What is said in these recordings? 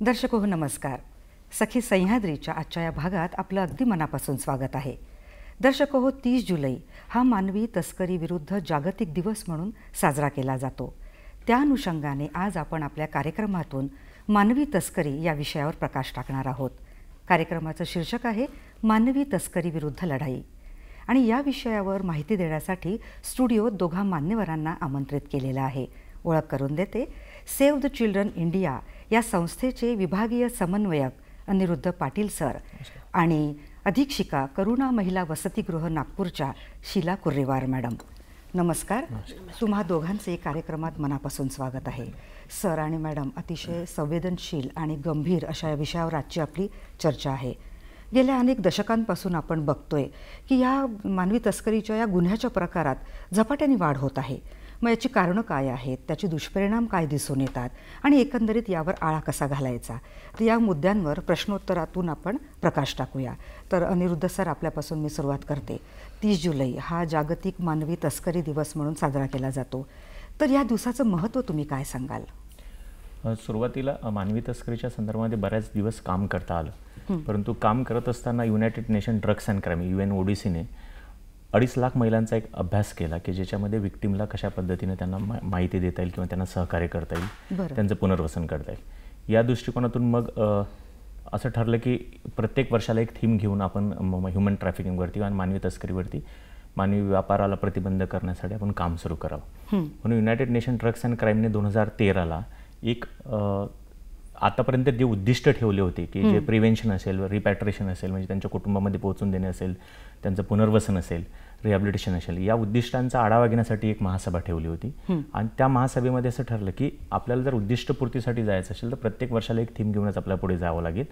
दर्शक हो नमस्कार. सखी सह्याद्रीच्या आजच्या या भागात आपलं अगदी मनापासून स्वागत आहे. दर्शक हो 30 जुलै हा मानवी तस्करी विरुद्ध जागतिक दिवस म्हणून साजरा केला जातो. त्या अनुषंगाने आज आपण आपल्या कार्यक्रमातून मानवी तस्करी या विषयावर प्रकाश टाकणार आहोत. कार्यक्रमाचं शीर्षक आहे मानवी तस्करी विरुद्ध लढाई. आणि या विषयावर माहिती देण्यासाठी स्टुडिओत दोघा मान्यवरांना आमंत्रित केलेलं आहे. ओळख करून देते. सेव्ह द चिल्ड्रन इंडिया या संस्थेचे विभागीय समन्वयक अनिरुद्ध पाटील सर आणि अधीक्षिका करुणा महिला वसतिगृह नागपूरच्या शीला कुर्रेवार मॅडम. नमस्कार. तुम्हा दोघांचे कार्यक्रमात मनापासून स्वागत आहे. सर आणि मॅडम, अतिशय संवेदनशील आणि गंभीर अशा या विषयावर आजची आपली चर्चा आहे. गेल्या अनेक दशकांपासून आपण बघतोय की या मानवी तस्करीच्या या गुन्ह्याच्या प्रकारात झपाट्याने वाढ होत आहे. मग याची कारणं काय आहेत, त्याचे दुष्परिणाम काय दिसून येतात आणि एकंदरीत यावर आळा कसा घालायचा, तर या मुद्द्यांवर प्रश्नोत्तरातून आपण प्रकाश टाकूया. तर अनिरुद्ध सर, आपल्यापासून मी सुरुवात करते. 30 जुलै हा जागतिक मानवी तस्करी दिवस म्हणून साजरा केला जातो. तर या दिवसाचं महत्त्व तुम्ही काय सांगाल? सुरुवातीला मानवी तस्करीच्या संदर्भामध्ये बऱ्याच दिवस काम करता आलं, परंतु काम करत असताना united nation drugs and crime UNODCने 2.5 लाख महिलांचा एक अभ्यास केला की ज्याच्यामध्ये विक्टीमला कशा पद्धतीने त्यांना माहिती देता येईल किंवा त्यांना सहकार्य करता येईल, त्यांचं पुनर्वसन करता येईल. या दृष्टिकोनातून मग असं ठरलं की प्रत्येक वर्षाला एक थीम घेऊन आपण ह्युमन ट्रॅफिकिंगवरती आणि मानवी तस्करीवरती, मानवी व्यापाराला प्रतिबंध करण्यासाठी आपण काम सुरू करावं. म्हणून युनायटेड नेशन ड्रग्स अँड क्राईमने 2013ला एक आतापर्यंत जे उद्दिष्ट ठेवले होते की जे प्रिव्हेन्शन असेल, रिपॅट्रेशन असेल, म्हणजे त्यांच्या कुटुंबामध्ये पोहोचून देणे असेल, त्यांचं पुनर्वसन असेल, रिहॅबिलिटेशन असेल, या उद्दिष्टांचा आढावा घेण्यासाठी एक महासभा ठेवली होती. आणि त्या महासभेमध्ये असं ठरलं की आपल्याला जर उद्दिष्टपूर्तीसाठी जायचं असेल तर प्रत्येक वर्षाला एक थीम घेऊनच आपल्याला पुढे जावं लागेल.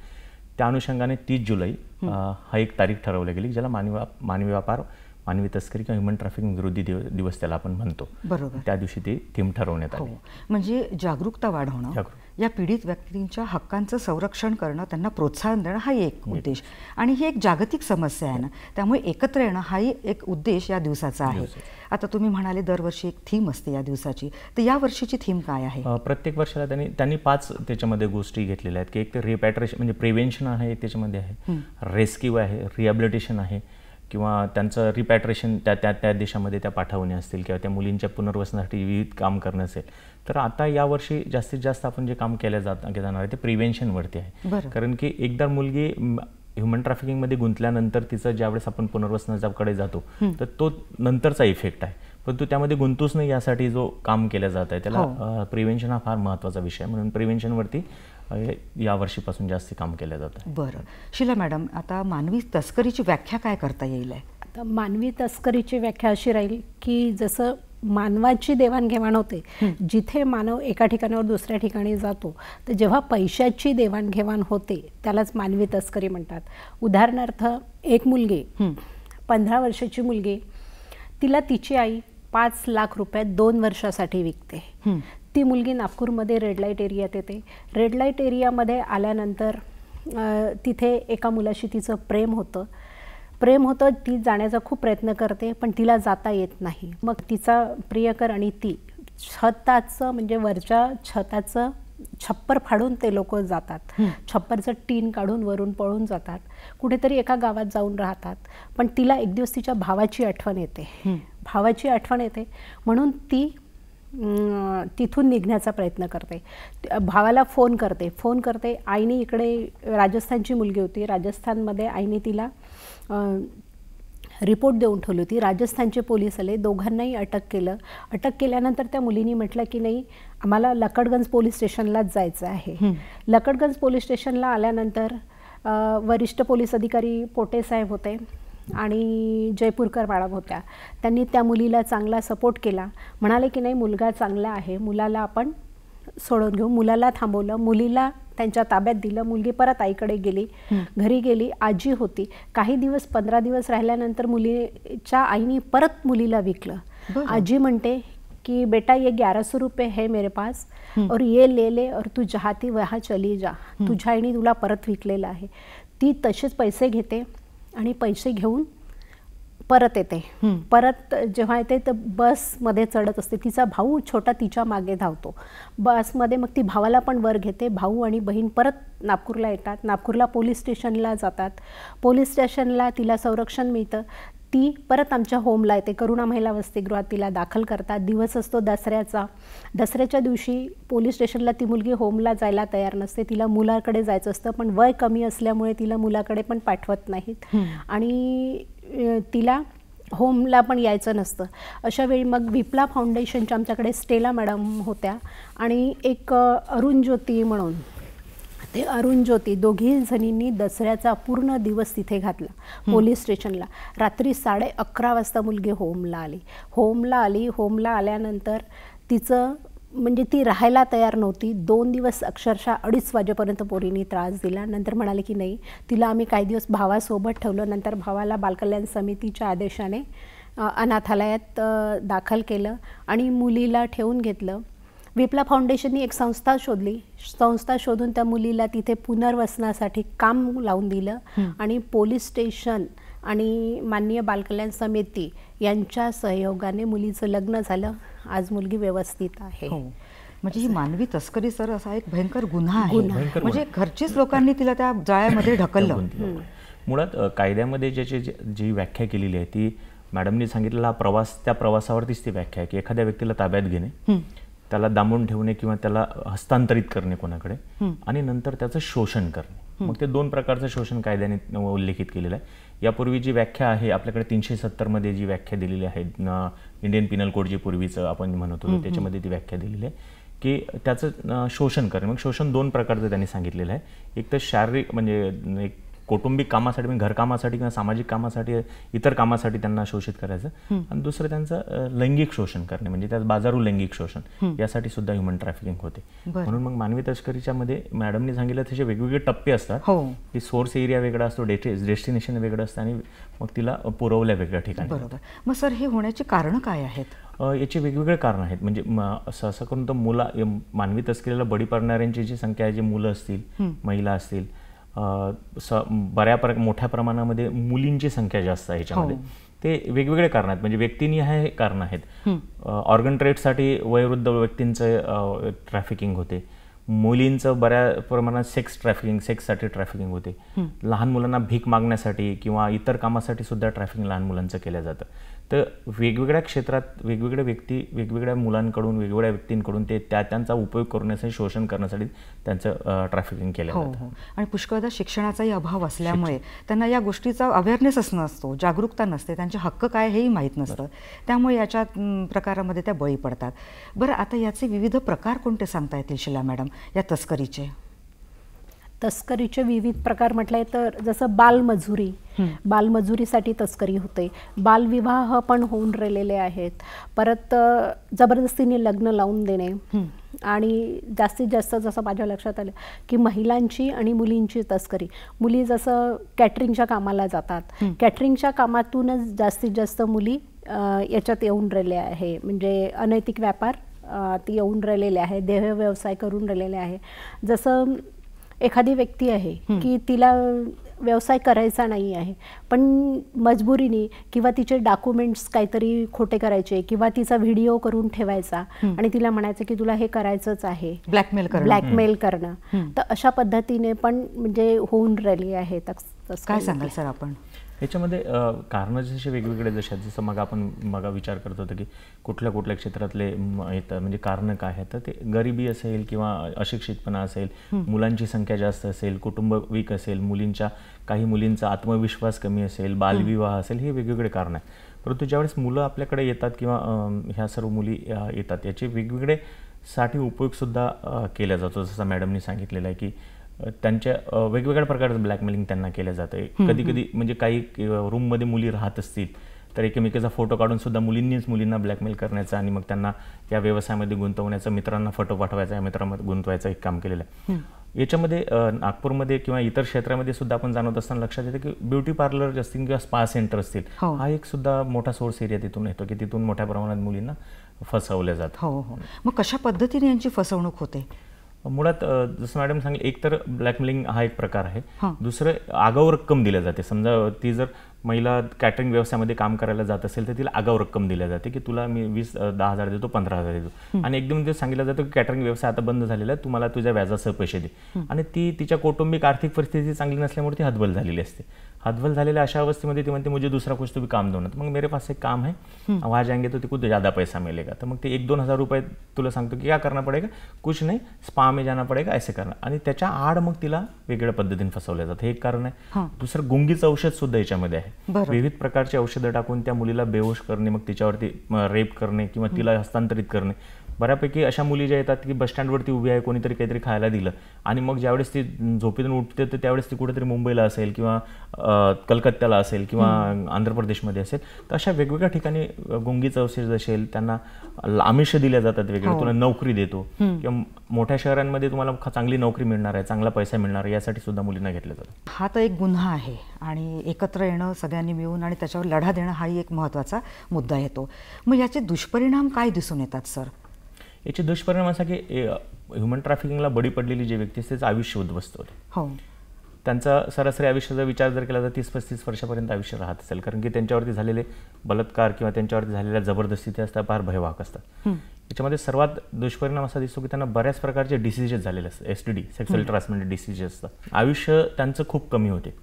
त्या अनुषंगाने 30 जुलै हा एक तारीख ठरवली गेली ज्याला मानवी व्यापार, मानवी तस्करी किंवा ह्युमन ट्रॅफिकिंग विरोधी दिवस त्याला आपण म्हणतो. बरोबर. त्या दिवशी ती थीम ठरवण्यात आली. म्हणजे जागरूकता वाढवणं, या पीडित व्यक्तींच्या हक्कांचं संरक्षण करणं, त्यांना प्रोत्साहन देणं हा एक उद्देश. आणि ही एक जागतिक समस्या आहे ना, त्यामुळे एकत्र येणं हाही एक उद्देश या दिवसाचा आहे. आता तुम्ही म्हणाले दरवर्षी एक थीम असते या दिवसाची, तर या वर्षीची थीम काय आहे? प्रत्येक वर्षाला त्यांनी 5 त्याच्यामध्ये गोष्टी घेतलेल्या आहेत की एक तर रिपॅट्रेशन म्हणजे प्रिव्हेन्शन आहे, त्याच्यामध्ये आहे रेस्क्यू आहे, रिहॅबिलिटेशन आहे किंवा त्यांचं रिपॅट्रेशन त्या देशामध्ये त्या पाठवणे असतील किंवा त्या मुलींच्या पुनर्वसनासाठी विविध काम करणं असेल. तर आता यावर्षी जास्तीत जास्त आपण जे काम केलं जाणार आहे ते प्रिव्हेन्शनवरती आहे. कारण की एकदा मुलगी ह्युमन ट्रॅफिकिंगमध्ये गुंतल्यानंतर तिचं ज्यावेळेस आपण पुनर्वसनाकडे जातो तर तो नंतरचा इफेक्ट आहे, परंतु त्यामध्ये गुंतूच नाही यासाठी जो काम केलं जात आहे त्याला प्रिव्हेन्शन हा फार महत्त्वाचा विषय आहे. म्हणून प्रिव्हेन्शनवरती या वर्षीपासून जास्त काम केलं जातं. बरं. शीला मॅडम, आता मानवी तस्करीची व्याख्या काय करता येईल? आता मानवी तस्करीची व्याख्या अशी राहील की जसं मानवाची देवाणघेवाण होते, जिथे मानव एका ठिकाणावर दुसऱ्या ठिकाणी जातो, तर जेव्हा पैशाची देवाणघेवाण होते त्यालाच मानवी तस्करी म्हणतात. उदाहरणार्थ, एक मुलगी 15 वर्षाची मुलगी, तिला तिची आई 5 लाख रुपयात 2 वर्षासाठी विकते. ती मुलगी नागपूरमध्ये रेड लाईट एरियात येते. रेड लाईट एरियामध्ये आल्यानंतर तिथे एका मुलाशी तिचं प्रेम होतं. ती जाण्याचा खूप प्रयत्न करते पण तिला जाता येत नाही. मग तिचा प्रियकर आणि ती छताचं म्हणजे वरच्या छताचं छप्पर फाडून ते लोक जातात. छप्परचं टीन काढून वरून पळून जातात. कुठेतरी एका गावात जाऊन राहतात. पण तिला एक दिवस तिच्या भावाची आठवण येते. भावाची आठवण येते म्हणून ती तिथून निघण्याचा प्रयत्न करते. भावाला फोन करते. आईने इकडे राजस्थानची मुलगी होती, राजस्थानमध्ये आईने तिला रिपोर्ट देऊन ठेवली होती. राजस्थानचे पोलीस आले, दोघांनाही अटक केलं. अटक केल्यानंतर त्या मुलीने म्हटलं की नाही, आम्हाला लकडगंज पोलीस स्टेशनलाच जायचं आहे. लकडगंज पोलीस स्टेशनला आल्यानंतर वरिष्ठ पोलीस अधिकारी पोटे साहेब होते आणि जयपूरकर मॅडम होत्या. त्यांनी त्या मुलीला चांगला सपोर्ट केला. म्हणाले की नाही, मुलगा चांगला आहे, मुलाला आपण सोडून घेऊ. मुलाला थांबवलं, मुलीला त्यांच्या ताब्यात दिलं. मुलगी परत आईकडे गेली, घरी गेली. आजी होती. काही दिवस 15 दिवस राहिल्यानंतर मुलीच्या आईने परत मुलीला विकलं. आजी म्हणते कि बेटा ये 1100 रुपये है मेरे पास और ये ले और तू जहाती वहाँ चली जा. तुझ्या आईने तुला परत विकलेलं आहे. ती तसेच पैसे घेते आणि पैसे घेऊन परत येते. परत जेव्हा येते तर बसमध्ये चढत असते. तिचा भाऊ छोटा तिच्या मागे धावतो बसमध्ये. मग ती भावाला पण वर घेते. भाऊ आणि बहीण परत नागपूरला येतात. नागपूरला पोलीस स्टेशनला जातात. पोलीस स्टेशनला तिला संरक्षण मिळतं. ती परत आमच्या होमला येते. करुणा महिला वसतिगृहात तिला दाखल करतात. दिवस असतो दसऱ्याचा. दसऱ्याच्या दिवशी पोलीस स्टेशनला ती मुलगी होमला जायला तयार नसते. तिला मुलाकडे जायचं असतं, पण वय कमी असल्यामुळे तिला मुलाकडे पण पाठवत नाहीत आणि तिला होमला पण यायचं नसतं. अशा वेळी मग विप्ला फाउंडेशनच्या आमच्याकडे स्टेला मॅडम होत्या आणि एक अरुण ज्योती म्हणून, ते अरुण ज्योती दोघी जणींनी दसऱ्याचा पूर्ण दिवस तिथे घातला पोलीस स्टेशनला. रात्री 11:30 वाजता मुलगी होमला आली. होमला आल्यानंतर तिचं म्हणजे ती राहायला तयार नव्हती. 2 दिवस अक्षरशः 2:30 वाजेपर्यंत पोरींनी त्रास दिला. नंतर म्हणाले की नाही, तिला आम्ही काही दिवस भावासोबत ठेवलं. नंतर भावाला बालकल्याण समितीच्या आदेशाने अनाथालयात दाखल केलं आणि मुलीला ठेवून घेतलं. विप्ला फाउंडेशननी एक संस्था शोधली. संस्था शोधून त्या मुलीला तिथे पुनर्वसनासाठी काम लावून दिलं आणि पोलीस स्टेशन आणि माननीय बालकल्याण समिती यांच्या सहयोगाने मुलीचं लग्न झालं. आज मुलगी व्यवस्थित आहे. म्हणजे ही मानवी तस्करी सर असा एक भयंकर गुन्हा आहे. म्हणजे घरचीच लोकांनी तिला त्या जाळ्यामध्ये ढकललं. मुळात कायद्यामध्ये जी व्याख्या केलेली आहे ती मॅडमनी सांगितलेला प्रवास, त्या प्रवासावरतीच ती व्याख्या आहे की एखाद्या व्यक्तीला ताब्यात घेणे, त्याला दामून ठेवणे किंवा त्याला हस्तांतरित करणे कोणाकडे आणि नंतर त्याचं शोषण करणे. मग ते 2 प्रकारचं शोषण कायद्याने उल्लेखित केलेलं आहे. यापूर्वी जी व्याख्या आहे आपल्याकडे 370 मध्ये जी व्याख्या दिलेली आहे इंडियन पिनल कोड जे पूर्वीचं आपण म्हणत होतो त्याच्यामध्ये ती व्याख्या दिलेली आहे की त्याचं शोषण करणे. मग शोषण 2 प्रकारचं त्यांनी सांगितलेलं आहे. एक तर शारीरिक म्हणजे एक कौटुंबिक कामासाठी म्हणजे घरकामासाठी किंवा सामाजिक कामासाठी इतर कामासाठी त्यांना शोषित करायचं आणि दुसरं त्यांचं लैंगिक शोषण करणे म्हणजे त्यात बाजारू लैंगिक शोषण यासाठी सुद्धा ह्युमन ट्रॅफिकिंग होते. म्हणून मग मानवी तस्करीच्या मध्ये मॅडमनी सांगितलं त्याचे वेगवेगळे टप्पे असतात की सोर्स एरिया वेगळा असतो, डेस्टिनेशन वेगळं असतं आणि मग तिला पुरवल्या वेगळ्या ठिकाणी. बरोबर. मग सर हे होण्याची कारणं काय आहेत? याचे वेगवेगळे कारण आहेत. म्हणजे असं करून तर मानवी तस्करीला बळी पडणाऱ्यांची जी संख्या आहे, जी मुलं असतील, महिला असतील, मोठ्या प्रमाणामध्ये मुलींची संख्या जास्त आहे याच्यामध्ये. ते वेगवेगळे कारण आहेत म्हणजे व्यक्तिनिहाय कारण आहेत. ऑर्गन ट्रेडसाठी वयोवृद्ध व्यक्तींचं ट्रॅफिकिंग होते. मुलींचं बऱ्या प्रमाणात सेक्ससाठी ट्रॅफिकिंग होते. लहान मुलांना भीक मागण्यासाठी किंवा इतर कामासाठी सुद्धा ट्रॅफिकिंग लहान मुलांचं केलं जातं. तर वेगवेगळ्या क्षेत्रात वेगवेगळ्या व्यक्ती वेगवेगळ्या मुलांकडून वेगवेगळ्या व्यक्तींकडून ते त्यांचा उपयोग करण्यासाठी शोषण करण्यासाठी त्यांचं ट्रॅफिकिंग केलं जातं. आणि पुष्कळदा शिक्षणाचाही अभाव असल्यामुळे त्यांना या गोष्टीचा अवेअरनेसच नसतो, जागरूकता नसते, त्यांचे हक्क काय हेही माहीत नसतं. त्यामुळे याच्या प्रकारामध्ये त्या बळी पडतात. बरं, आता याचे विविध प्रकार कोणते सांगता येतील शिला मॅडम या तस्करीचे? तस्करीचे विविध प्रकार म्हटले तर जसं बालमजुरीसाठी तस्करी होते. बालविवाह पण होऊन राहिलेले आहेत. परत जबरदस्तीने लग्न लावून देणे आणि जास्तीत जास्त जसं माझ्या लक्षात आलं की महिलांची आणि मुलींची तस्करी. मुली जसं कॅटरिंगच्या कामाला जातात, कॅटरिंगच्या कामातूनच जास्तीत जास्त मुली याच्यात येऊन राहिले आहे. म्हणजे अनैतिक व्यापार ती येऊन राहिलेले आहे, देह व्यवसाय करून राहिलेले आहे. जसं एखादी व्यक्ती आहे की तिला व्यवसाय करायचा नाही आहे पण मजबुरीने किंवा तिचे डॉक्युमेंट्स काहीतरी खोटे करायचे किंवा तिचा व्हिडिओ करून ठेवायचा आणि तिला म्हणायचं की तुला हे करायचंच आहे, ब्लॅकमेल करणं. तर अशा पद्धतीने पण म्हणजे होऊन राहिली आहे. काय सांगाल सर आपण? याच्यामध्ये कारणं जसे वेगवेगळे जसे आहेत, जसं मग विचार करत होतो की कुठल्या कुठल्या क्षेत्रातले येतात, म्हणजे कारणं काय आहेत, तर ते गरिबी असेल किंवा अशिक्षितपणा असेल, मुलांची संख्या जास्त असेल, कुटुंब वीक असेल, काही मुलींचा आत्मविश्वास कमी असेल, बालविवाह असेल, हे वेगवेगळे कारण आहेत. परंतु ज्यावेळेस मुलं आपल्याकडे येतात किंवा ह्या सर्व मुली येतात, याचे वेगवेगळे साठी उपयोगसुद्धा केला जातो. जसं मॅडमनी सांगितलेलं आहे की त्यांच्या वेगवेगळ्या प्रकारचं ब्लॅकमेलिंग त्यांना केलं जातं. कधी कधी म्हणजे काही रूममध्ये मुली राहत असतील तर एकमेकाचा फोटो काढून सुद्धा मुलींना ब्लॅकमेल करण्याचं आणि मग त्यांना या व्यवसायामध्ये गुंतवण्याचं, मित्रांना फोटो पाठवायचा, या मित्रांमध्ये गुंतवायचं एक काम केलेलं आहे. याच्यामध्ये नागपूरमध्ये किंवा इतर क्षेत्रामध्ये सुद्धा आपण जाणवत असताना लक्षात येतं की ब्युटी पार्लर असतील किंवा स्पा सेंटर असतील, हा एक सुद्धा मोठा सोर्स एरिया तिथून येतो की तिथून मोठ्या प्रमाणात मुलींना फसवलं जातं. हो. मग कशा पद्धतीने यांची फसवणूक होते? मुळात जसं मॅडम सांगितलं, एक तर ब्लॅकमेलिंग हा एक प्रकार आहे. दुसरं आगाऊ रक्कम दिल्या जाते. समजा ती जर महिला कॅटरिंग व्यवसायामध्ये काम करायला जात असेल तर तिला आगाऊ रक्कम दिल्या जाते की तुला मी 10,000 देतो, 15,000 देतो, आणि एकदम ते सांगितलं जातं की कॅटरिंग व्यवसाय आता बंद झालेला आहे, तुम्हाला तुझ्या व्याजासह पैसे दे. आणि ती तिच्या कौटुंबिक आर्थिक परिस्थिती चांगली नसल्यामुळे ती हतबल झालेली असते. हतबल झालेल्या अशा अवस्थेमध्ये ती म्हणते मुझे दूसरा कुछ तो भी काम दो ना. मग मेरे पास एक काम है, वहाँ जाएंगे तो कुछ ज़्यादा पैसा मिलेगा. तर मग ते 1-2 हजार रुपये तुला सांगतो की क्या करना पडेगा, कुछ नाही, स्पा में जाना पडेगा, ऐसे करणार. आणि त्याच्या आड मग तिला वेगळ्या पद्धतीने फसवलं जातं. हे एक कारण आहे. दुसरं गुंगीचं औषध सुद्धा याच्यामध्ये आहे. विविध प्रकारचे औषधं टाकून त्या मुलीला बेहोश करणे, मग तिच्यावरती रेप करणे किंवा तिला हस्तांतरित करणे. बऱ्यापैकी अशा मुली ज्या येतात की बसस्टँडवरती उभी आहे, कोणीतरी काहीतरी खायला दिलं आणि मग ज्यावेळेस ती झोपेतून उठते तर त्यावेळेस ती कुठेतरी मुंबईला असेल किंवा कलकत्त्याला असेल किंवा आंध्र प्रदेशमध्ये असेल, तर अशा वेगवेगळ्या ठिकाणी गुंगीचं औषध असेल, त्यांना आमिष दिल्या जातात वेगळे, तुला नोकरी देतो किंवा मोठ्या शहरांमध्ये तुम्हाला चांगली नोकरी मिळणार आहे, चांगला पैसा मिळणार आहे, यासाठी सुद्धा मुलींना घेतलं जातं. हा तर एक गुन्हा आहे आणि एकत्र येणं, सगळ्यांनी मिळून आणि त्याच्यावर लढा देणं हाही एक महत्त्वाचा मुद्दा येतो. मग याचे दुष्परिणाम काय दिसून येतात सर? याचे दुष्परिणाम असा की ह्युमन ट्रॅफिकिंगला बळी पडलेली जी व्यक्ती असते त्याचं आयुष्य उद्ध्वस्त होते. हो. त्यांचा सरासरी आयुष्याचा विचार जर केला तर 30-35 वर्षापर्यंत आयुष्य राहत असेल, कारण की त्यांच्यावरती झालेले बलात्कार किंवा त्यांच्यावरती झालेल्या जबरदस्ती त्या असतात फार भयवाहक असतात. याच्यामध्ये सर्वात दुष्परिणाम असा दिसतो की त्यांना बऱ्याच प्रकारचे डिसीजेस झालेले असतात, STD, सेक्शुअल ट्रान्समिटेड डिसीजेस असतात. आयुष्य त्यांचं खूप कमी होते.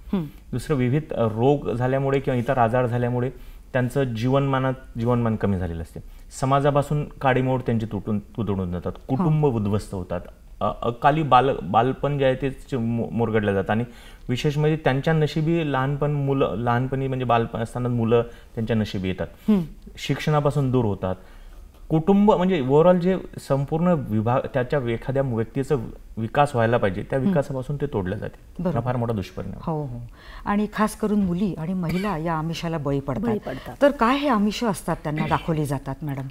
दुसरं, विविध रोग झाल्यामुळे किंवा इतर आजार झाल्यामुळे त्यांचं जीवनमान कमी झालेलं असते. समाजापासून काडीमोड त्यांची तुटून जातात, कुटुंब उद्ध्वस्त होतात, अकाली बालपण जे आहे ते मुरगडलं जातं. आणि विशेष म्हणजे त्यांच्या नशिबी लहानपणी म्हणजे बालपण असताना मुलं त्यांच्या नशिबी येतात, शिक्षणापासून दूर होतात. कुटुंब म्हणजे ओव्हरऑल जे संपूर्ण विभाग त्याच्या एखाद्या व्यक्तीचा विकास व्हायला पाहिजे त्या विकासापासून ते तोडलं जाते. हा फार मोठा दुष्परिणाम. हो. आणि खास करून मुली आणि महिला या आमिषाला बळी पडतात. तर काय हे आमिष असतात त्यांना दाखवली जातात मॅडम?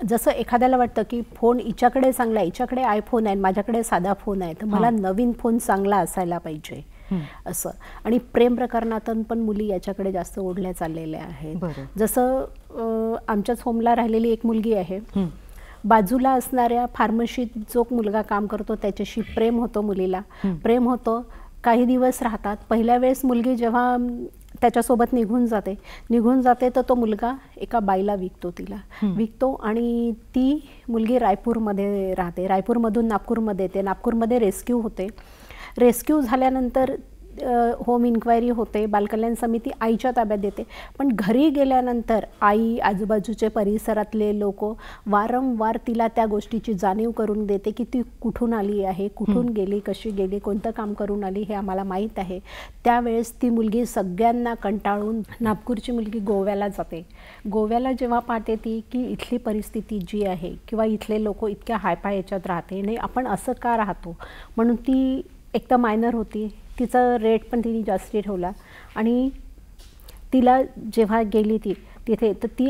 जसं एखाद्याला वाटतं की फोन हिच्याकडे चांगला आहे, हिच्याकडे आयफोन आहे, माझ्याकडे साधा फोन आहे, तर मला नवीन फोन चांगला असायला पाहिजे असं. आणि प्रेम प्रकरणातून पण मुली याच्याकडे जास्त ओढल्या चाललेल्या आहेत. जसं आमच्याच होमला राहिलेली एक मुलगी आहे, बाजूला असणाऱ्या फार्मसीत जो मुलगा काम करतो त्याच्याशी प्रेम होतो, मुलीला प्रेम होतो, काही दिवस राहतात. पहिल्या वेळेस मुलगी जेव्हा त्याच्यासोबत निघून जाते तर तो मुलगा एका बाईला विकतो आणि ती मुलगी रायपूरमध्ये राहते. रायपूरमधून नागपूरमध्ये येते, नागपूरमध्ये रेस्क्यू होते. रेस्क्यू झाल्यानंतर होम इन्क्वायरी होते, बालकल्याण समिती आईच्या ताब्यात देते. पण घरी गेल्यानंतर आई, आजूबाजूचे परिसरातले लोक वारंवार तिला त्या गोष्टीची जाणीव करून देते की ती कुठून आली आहे, कुठून गेली, कशी गेली, कोणतं काम करून आली हे आम्हाला माहीत आहे. त्यावेळेस ती मुलगी सगळ्यांना कंटाळून नागपूरची मुलगी गोव्याला जाते. गोव्याला जेव्हा पाहते ती की इथली परिस्थिती जी आहे किंवा इथले लोक इतक्या हायपाय याच्यात राहते, नाही आपण असं का राहतो, म्हणून ती एक तर मायनर होती, तिचा रेट पण तिने जास्ती ठेवला. आणि तिला जेव्हा गेली तिथे तर ती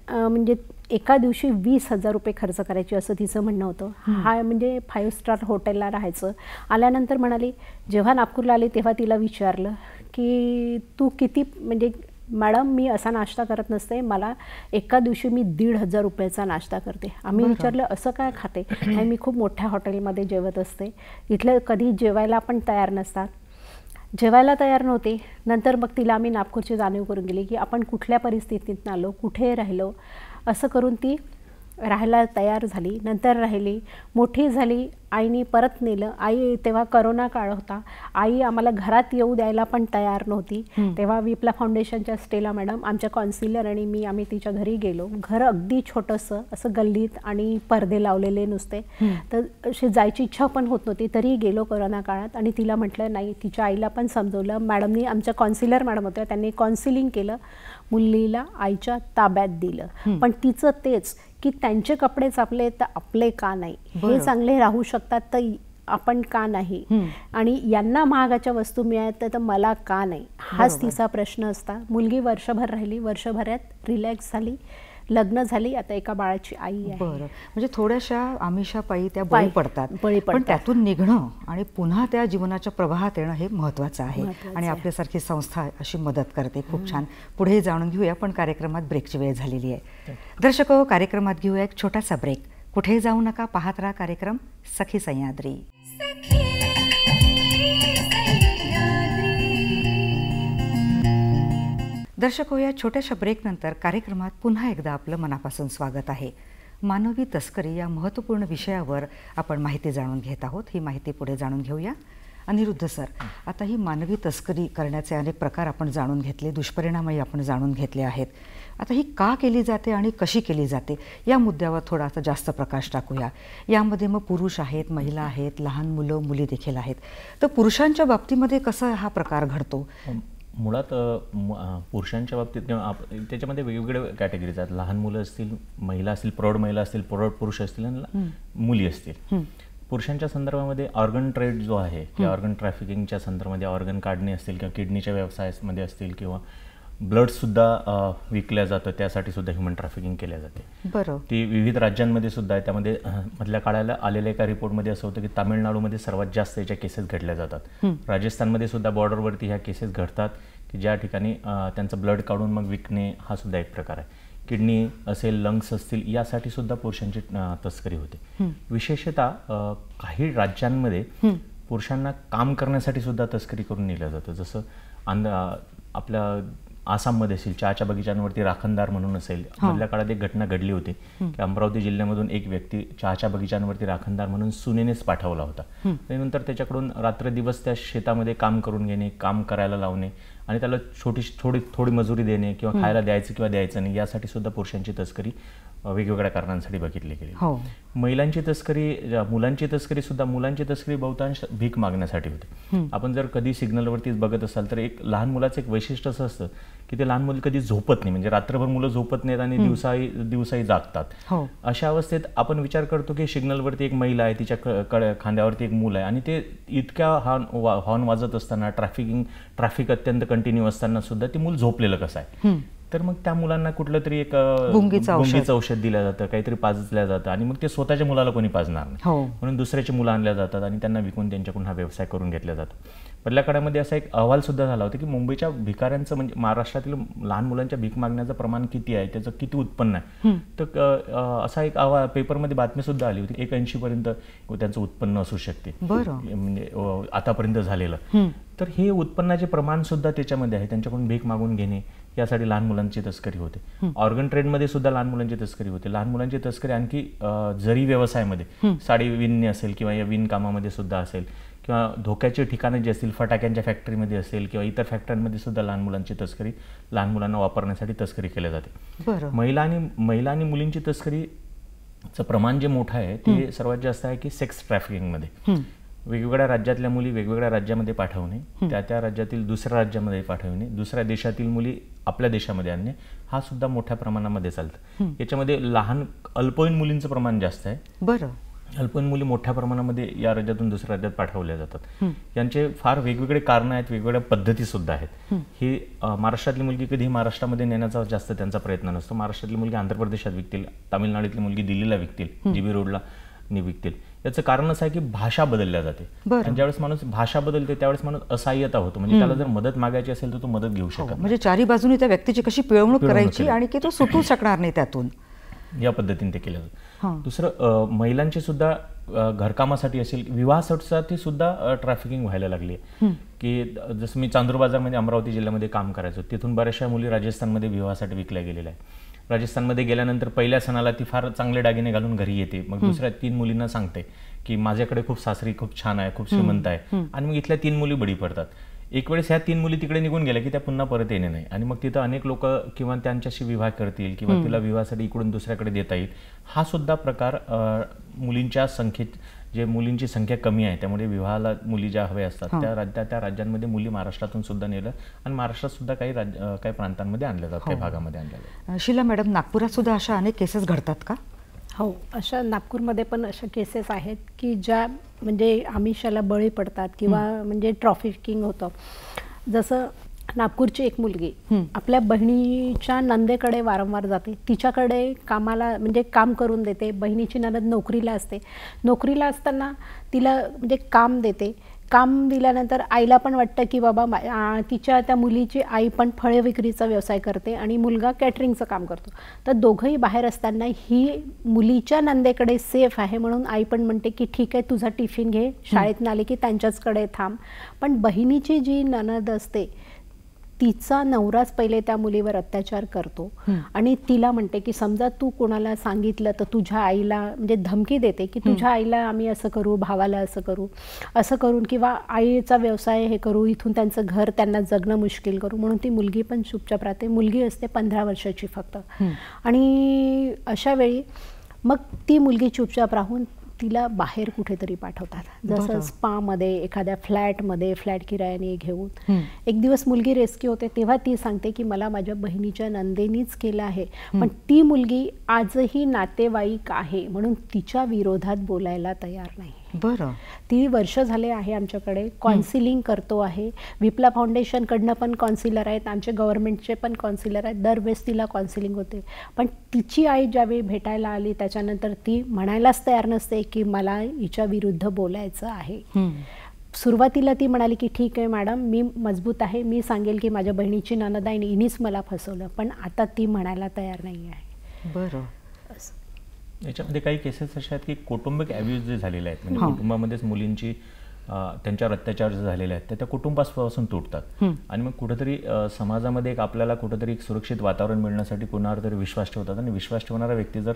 म्हणजे एका दिवशी 20,000 रुपये खर्च करायची असं तिचं म्हणणं होतं. हा म्हणजे 5 स्टार हॉटेलला राहायचं. आल्यानंतर म्हणाली, जेव्हा नागपूरला आली तेव्हा तिला विचारलं की तू किती, म्हणजे मॅडम मी असा नाश्ता करत नसते, मला एका दिवशी मी 1,500 रुपयाचा नाश्ता करते. आम्ही विचारलं असं काय खाते, आणि मी खूप मोठ्या हॉटेलमध्ये जेवत असते, इथलं कधी जेवायला पण तयार नसतात. जेवायला तयार नव्हते. नंतर मग तिला आम्ही नागपूरची जाणीव करून गेली की आपण कुठल्या परिस्थितीत आलो, कुठे राहिलो, असं करून ती राहायला तयार झाली, नंतर राहिली, मोठी झाली, आईने परत नेलं. आई तेव्हा करोना काळ होता, आई आम्हाला घरात येऊ द्यायला पण तयार नव्हती. तेव्हा विप्ला फाउंडेशनच्या स्टेला मॅडम, आमच्या कॉन्सिलर आणि मी, आम्ही तिच्या घरी गेलो. घर अगदी छोटंसं असं गल्लीत आणि पडदे लावलेले नुसते, तर अशी जायची इच्छा पण होत नव्हती. तरीही गेलो कोरोना काळात आणि तिला म्हटलं नाही. तिच्या आईला पण समजवलं. मॅडमनी, आमच्या कॉन्सिलर मॅडम होत्या, त्यांनी काउन्सिलिंग केलं, मुलीला आईच्या ताब्यात दिलं. पण तिचं तेच की त्यांचे कपडे चापले तर आपले का नाही, हे चांगले राहू शकतात तर आपण का नाही, आणि यांना महागाच्या वस्तू मिळतात तर मला का नाही, हाच तिचा प्रश्न असता. मुलगी वर्षभर राहिली, वर्षभरात रिलॅक्स झाली, लग्न झाली, आता एका बाळाची आई आहे. बरं, म्हणजे थोड्याशा आमिषापायी त्या बळी पडतात, पण त्यातून निघणं आणि पुन्हा त्या जीवनाच्या प्रवाहात येणं हे महत्त्वाचं आहे. आणि आपल्यासारखी संस्था अशी मदत करते. खूप छान. पुढे जाणून घेऊया, पण कार्यक्रमात ब्रेकची वेळ झालेली आहे. दर्शको, कार्यक्रमात घेऊया एक छोटासा ब्रेक. कुठे जाऊ नका, पाहत राहा कार्यक्रम सखी सह्याद्री. दर्शको, या छोट्याशा ब्रेकनंतर कार्यक्रमात पुन्हा एकदा आपलं मनापासून स्वागत आहे. मानवी तस्करी या महत्त्वपूर्ण विषयावर आपण माहिती जाणून घेत आहोत. ही माहिती पुढे जाणून घेऊया. अनिरुद्ध सर, आता ही मानवी तस्करी करण्याचे अनेक प्रकार आपण जाणून घेतले, दुष्परिणामही आपण जाणून घेतले आहेत. आता ही का केली जाते आणि कशी केली जाते या मुद्द्यावर थोडासा जास्त प्रकाश टाकूया. यामध्ये मग पुरुष आहेत, महिला आहेत, लहान मुलं मुली देखील आहेत. तर पुरुषांच्या बाबतीमध्ये कसा हा प्रकार घडतो? मुळात पुरुषांच्या बाबतीत त्याच्यामध्ये वेगवेगळे कॅटेगरीज आहेत. लहान मुलं असतील, महिला असतील, प्रौढ महिला असतील, प्रौढ पुरुष असतील आणि मुली असतील. पुरुषांच्या संदर्भामध्ये ऑर्गन ट्रेड जो आहे किंवा ऑर्गन ट्रॅफिकिंगच्या संदर्भामध्ये ऑर्गन काढणे असतील किंवा किडनीच्या व्यवसायामध्ये असतील किंवा ब्लडसुद्धा विकल्या जातं, त्यासाठी सुद्धा ह्युमन ट्रॅफिकिंग केल्या जाते. बरं, ती विविध राज्यांमध्ये सुद्धा आहे. त्यामध्ये मधल्या काळाला आलेल्या एका रिपोर्टमध्ये असं होतं की तामिळनाडूमध्ये सर्वात जास्त याच्या केसेस घडल्या जातात. राजस्थानमध्ये सुद्धा बॉर्डरवरती ह्या केसेस घडतात की ज्या ठिकाणी त्यांचं ब्लड काढून मग विकणे हा सुद्धा एक प्रकार आहे. किडनी असेल, लंग्स असतील, यासाठी सुद्धा पुरुषांची तस्करी होते. विशेषतः काही राज्यांमध्ये पुरुषांना काम करण्यासाठी सुद्धा तस्करी करून नेलं जातं. जसं आपल्या आसाममध्ये असेल, चहाच्या बगीचांवरती राखणदार म्हणून असेल. मधल्या काळात एक घटना घडली होती की अमरावती जिल्ह्यामधून एक व्यक्ती चहाच्या बगीचांवरती राखणदार म्हणून सुनेनेच पाठवला होता. त्यानंतर त्याच्याकडून रात्रदिवस त्या शेतामध्ये काम करून घेणे, काम करायला लावणे आणि त्याला थोडी मजुरी देणे किंवा खायला द्यायचं किंवा द्यायचं नाही, यासाठी सुद्धा पुरुषांची तस्करी वेगवेगळ्या कारणांसाठी बघितली गेली. महिलांची तस्करी, मुलांची तस्करी सुद्धा, मुलांची तस्करी बहुतांश भीक मागण्यासाठी होते. आपण जर कधी सिग्नलवरतीच बघत असाल तर एक लहान मुलाचं एक वैशिष्ट्य असं असतं की ते लहान मुलं कधी झोपत नाही, म्हणजे रात्रभर मुलं झोपत नाहीत आणि दिवसाही जागतात. अशा अवस्थेत आपण विचार करतो की सिग्नलवरती एक महिला आहे, तिच्या खांद्यावरती एक मुलं आहे आणि ते इतक्या हॉर्न वाजत असताना, ट्रॅफिक अत्यंत कंटिन्यू असताना सुद्धा ते मूल झोपलेलं कसं आहे. तर मग त्या मुलांना कुठलं तरी एक गुंगीचं औषध दिलं जातं, काहीतरी पाजलं जातं आणि मग ते स्वतःच्या मुलाला कोणी पाजणार नाही म्हणून दुसऱ्याची मुलं आणल्या जातात आणि त्यांना विकून त्यांच्याकडून हा व्यवसाय करून घेतला जातो. पहिल्या काळामध्ये असा एक अहवाल सुद्धा झाला होता की मुंबईच्या भिकाऱ्यांचं, म्हणजे महाराष्ट्रातील लहान मुलांच्या भीक मागण्याचं प्रमाण किती आहे, त्याचं किती उत्पन्न आहे. तर असा एक अहवाल पेपरमध्ये बातमी सुद्धा आली होती, 81% त्यांचं उत्पन्न असू शकते, म्हणजे आतापर्यंत झालेलं. तर हे उत्पन्नाचे प्रमाण सुद्धा त्याच्यामध्ये आहे. त्यांच्याकडून भीक मागून घेणे, यासाठी लहान मुलांची तस्करी होते. ऑर्गन ट्रेडमध्ये सुद्धा लहान मुलांची तस्करी होते. लहान मुलांची तस्करी आणखी जरी व्यवसायामध्ये, साडी विणणे असेल किंवा या विणकामामध्ये सुद्धा असेल किंवा धोक्याची ठिकाणे जी असतील, फटाक्यांच्या फॅक्टरीमध्ये असेल किंवा इतर फॅक्टरीमध्ये सुद्धा लहान मुलांची तस्करी, लहान मुलांना वापरण्यासाठी तस्करी केली जाते. महिला आणि मुलींची तस्करीचं प्रमाण जे मोठं आहे ते सर्वात जास्त आहे की सेक्स ट्रॅफिकिंगमध्ये. वेगवेगळ्या राज्यातल्या मुली वेगवेगळ्या राज्यामध्ये पाठवणे, त्या राज्यातील दुसऱ्या राज्यामध्ये पाठवणे, दुसऱ्या देशातील मुली आपल्या देशामध्ये आणणे, हा सुद्धा मोठ्या प्रमाणामध्ये चालतं. याच्यामध्ये लहान अल्पवयीन मुलींचं प्रमाण जास्त आहे. बरं, अल्पवयीन मुली मोठ्या प्रमाणामध्ये या राज्यातून दुसऱ्या राज्यात पाठवल्या जातात. यांचे फार वेगवेगळे कारणं आहेत, वेगवेगळ्या पद्धती सुद्धा आहेत. ही महाराष्ट्रातली मुलगी कधी महाराष्ट्रामध्ये नेण्याचा जास्त त्यांचा प्रयत्न नसतो. महाराष्ट्रातली मुलगी आंध्र प्रदेशात विकतील, तामिळनाडूतली मुलगी दिल्लीला विकतील, जीबी रोडला विकतील. याचं कारण असं आहे की भाषा बदलल्या जाते आणि ज्यावेळेस माणूस भाषा बदलते त्यावेळेस माणूस असहाय्यता होतो. म्हणजे त्याला जर मदत मागायची असेल तर तो मदत घेऊ शकतो. म्हणजे चारी बाजूने त्या व्यक्तीची कशी पिळवणूक करायची आणि की तो सुटू शकणार नाही त्यातून, या पद्धतीने ते केलं जातं. दुसरं, महिलांची सुद्धा घरकामासाठी असेल, विवाहासाठी सुद्धा ट्रॅफिकिंग व्हायला लागली आहे. की जसं मी चांदूर बाजारमध्ये अमरावती जिल्ह्यामध्ये काम करायचो, तिथून बऱ्याचशा मुली राजस्थानमध्ये विवाहासाठी विकल्या गेलेल्या आहेत. राजस्थानमध्ये गेल्यानंतर पहिल्या सणाला ती फार चांगले दागिने घालून घरी येते, मग दुसऱ्या 3 मुलींना सांगते की माझ्याकडे खूप सासरी खूप छान आहे, खूप श्रीमंत आहे, आणि मग इथल्या 3 मुली बळी पडतात. एक वेळेस ह्या 3 मुली तिकडे निघून गेल्या की त्या पुन्हा परत येणे नाही, आणि मग तिथं अनेक लोक किंवा त्यांच्याशी विवाह करतील किंवा तिला विवाहासाठी इकडून दुसऱ्याकडे देता येईल. हा सुद्धा प्रकार मुलींच्या संख्येत, जे मुलींची संख्या कमी आहे त्यामुळे विवाहाला मुली ज्या हव्या असतात त्या राज्यांमध्ये मुली महाराष्ट्रातून सुद्धा नेलं, आणि महाराष्ट्रात सुद्धा काही प्रांतांमध्ये आणल्या जातात, काही भागामध्ये आणल्या जातात. शीला मॅडम, नागपुरात सुद्धा अशा अनेक केसेस घडतात का? हो, अशा नागपूरमध्ये पण अशा केसेस आहेत की ज्या म्हणजे आमिषाला बळी पडतात किंवा म्हणजे ट्रॅफिकिंग होतं. जसं नागपूरची एक मुलगी आपल्या बहिणीच्या नंदेकडे वारंवार जाते, तिच्याकडे कामाला म्हणजे काम करून देते. बहिणीची ननद नोकरीला असते, नोकरीला असताना तिला म्हणजे काम देते. काम दिल्यानंतर आईला पण वाटतं की बाबा तिच्या त्या मुलीची आई पण फळे विक्रीचा व्यवसाय करते आणि मुलगा कॅटरिंगचं काम करतो. तर दोघंही बाहेर असताना ही मुलीच्या नंदेकडे सेफ आहे म्हणून आई पण म्हणते की ठीक आहे, तुझा टिफिन घे, शाळेतून आले की त्यांच्याचकडे थांब. पण बहिणीची जी ननद असते तिचा नवराच पहिले त्या मुलीवर अत्याचार करतो आणि तिला म्हणते की समजा तू कोणाला सांगितलं तर तुझ्या आईला म्हणजे धमकी देते की तुझ्या आईला आम्ही असं करू, भावाला असं करू, असं करून किंवा आईचा व्यवसाय हे करू, इथून त्यांचं घर त्यांना जगणं मुश्किल करू. म्हणून ती मुलगी पण चुपचाप राहते. मुलगी असते 15 वर्षाची फक्त. आणि अशा वेळी मग ती मुलगी चुपचाप राहून तिला बाहेर कुठेतरी पाठवतात, जसं स्पामध्ये, एखाद्या फ्लॅटमध्ये, फ्लॅट किरायाने घेऊन. एक दिवस मुलगी रेस्क्यू होते तेव्हा ती सांगते की मला माझ्या बहिणीच्या नंदेनीच केलं आहे. पण ती मुलगी आजही नातेवाईक आहे म्हणून तिच्या विरोधात बोलायला तयार नाही. बरं. ती वर्ष झाले आहे आमच्याकडे, काउन्सिलिंग करतो आहे. विप्ला फाउंडेशनकडनं पण काउन्सिलर आहेत, आमचे गव्हर्नमेंटचे पण काउन्सिलर आहेत. दरवेळेस तिला काउन्सिलिंग होते. पण तिची आई ज्यावेळी भेटायला आली त्याच्यानंतर ती म्हणायलाच तयार नसते की मला हिच्या विरुद्ध बोलायचं आहे. सुरुवातीला ती म्हणाली की ठीक आहे मॅडम, मी मजबूत आहे, मी सांगेल की माझ्या बहिणीची नणद आहे आणि हिनीच मला फसवलं. पण आता ती म्हणायला तयार नाही आहे. बरं. याच्यामध्ये काही केसेस अशा आहेत की कौटुंबिक ॲब्यूज जे झालेले आहेत, म्हणजे कुटुंबामध्येच मुलींची त्यांच्यावर अत्याचार जे झालेले आहेत त्या कुटुंबापासून तुटतात, आणि मग कुठेतरी समाजामध्ये आपल्याला कुठेतरी एक सुरक्षित वातावरण मिळण्यासाठी कुणावर तरी विश्वास ठेवतात, आणि विश्वास ठेवणारा व्यक्ती जर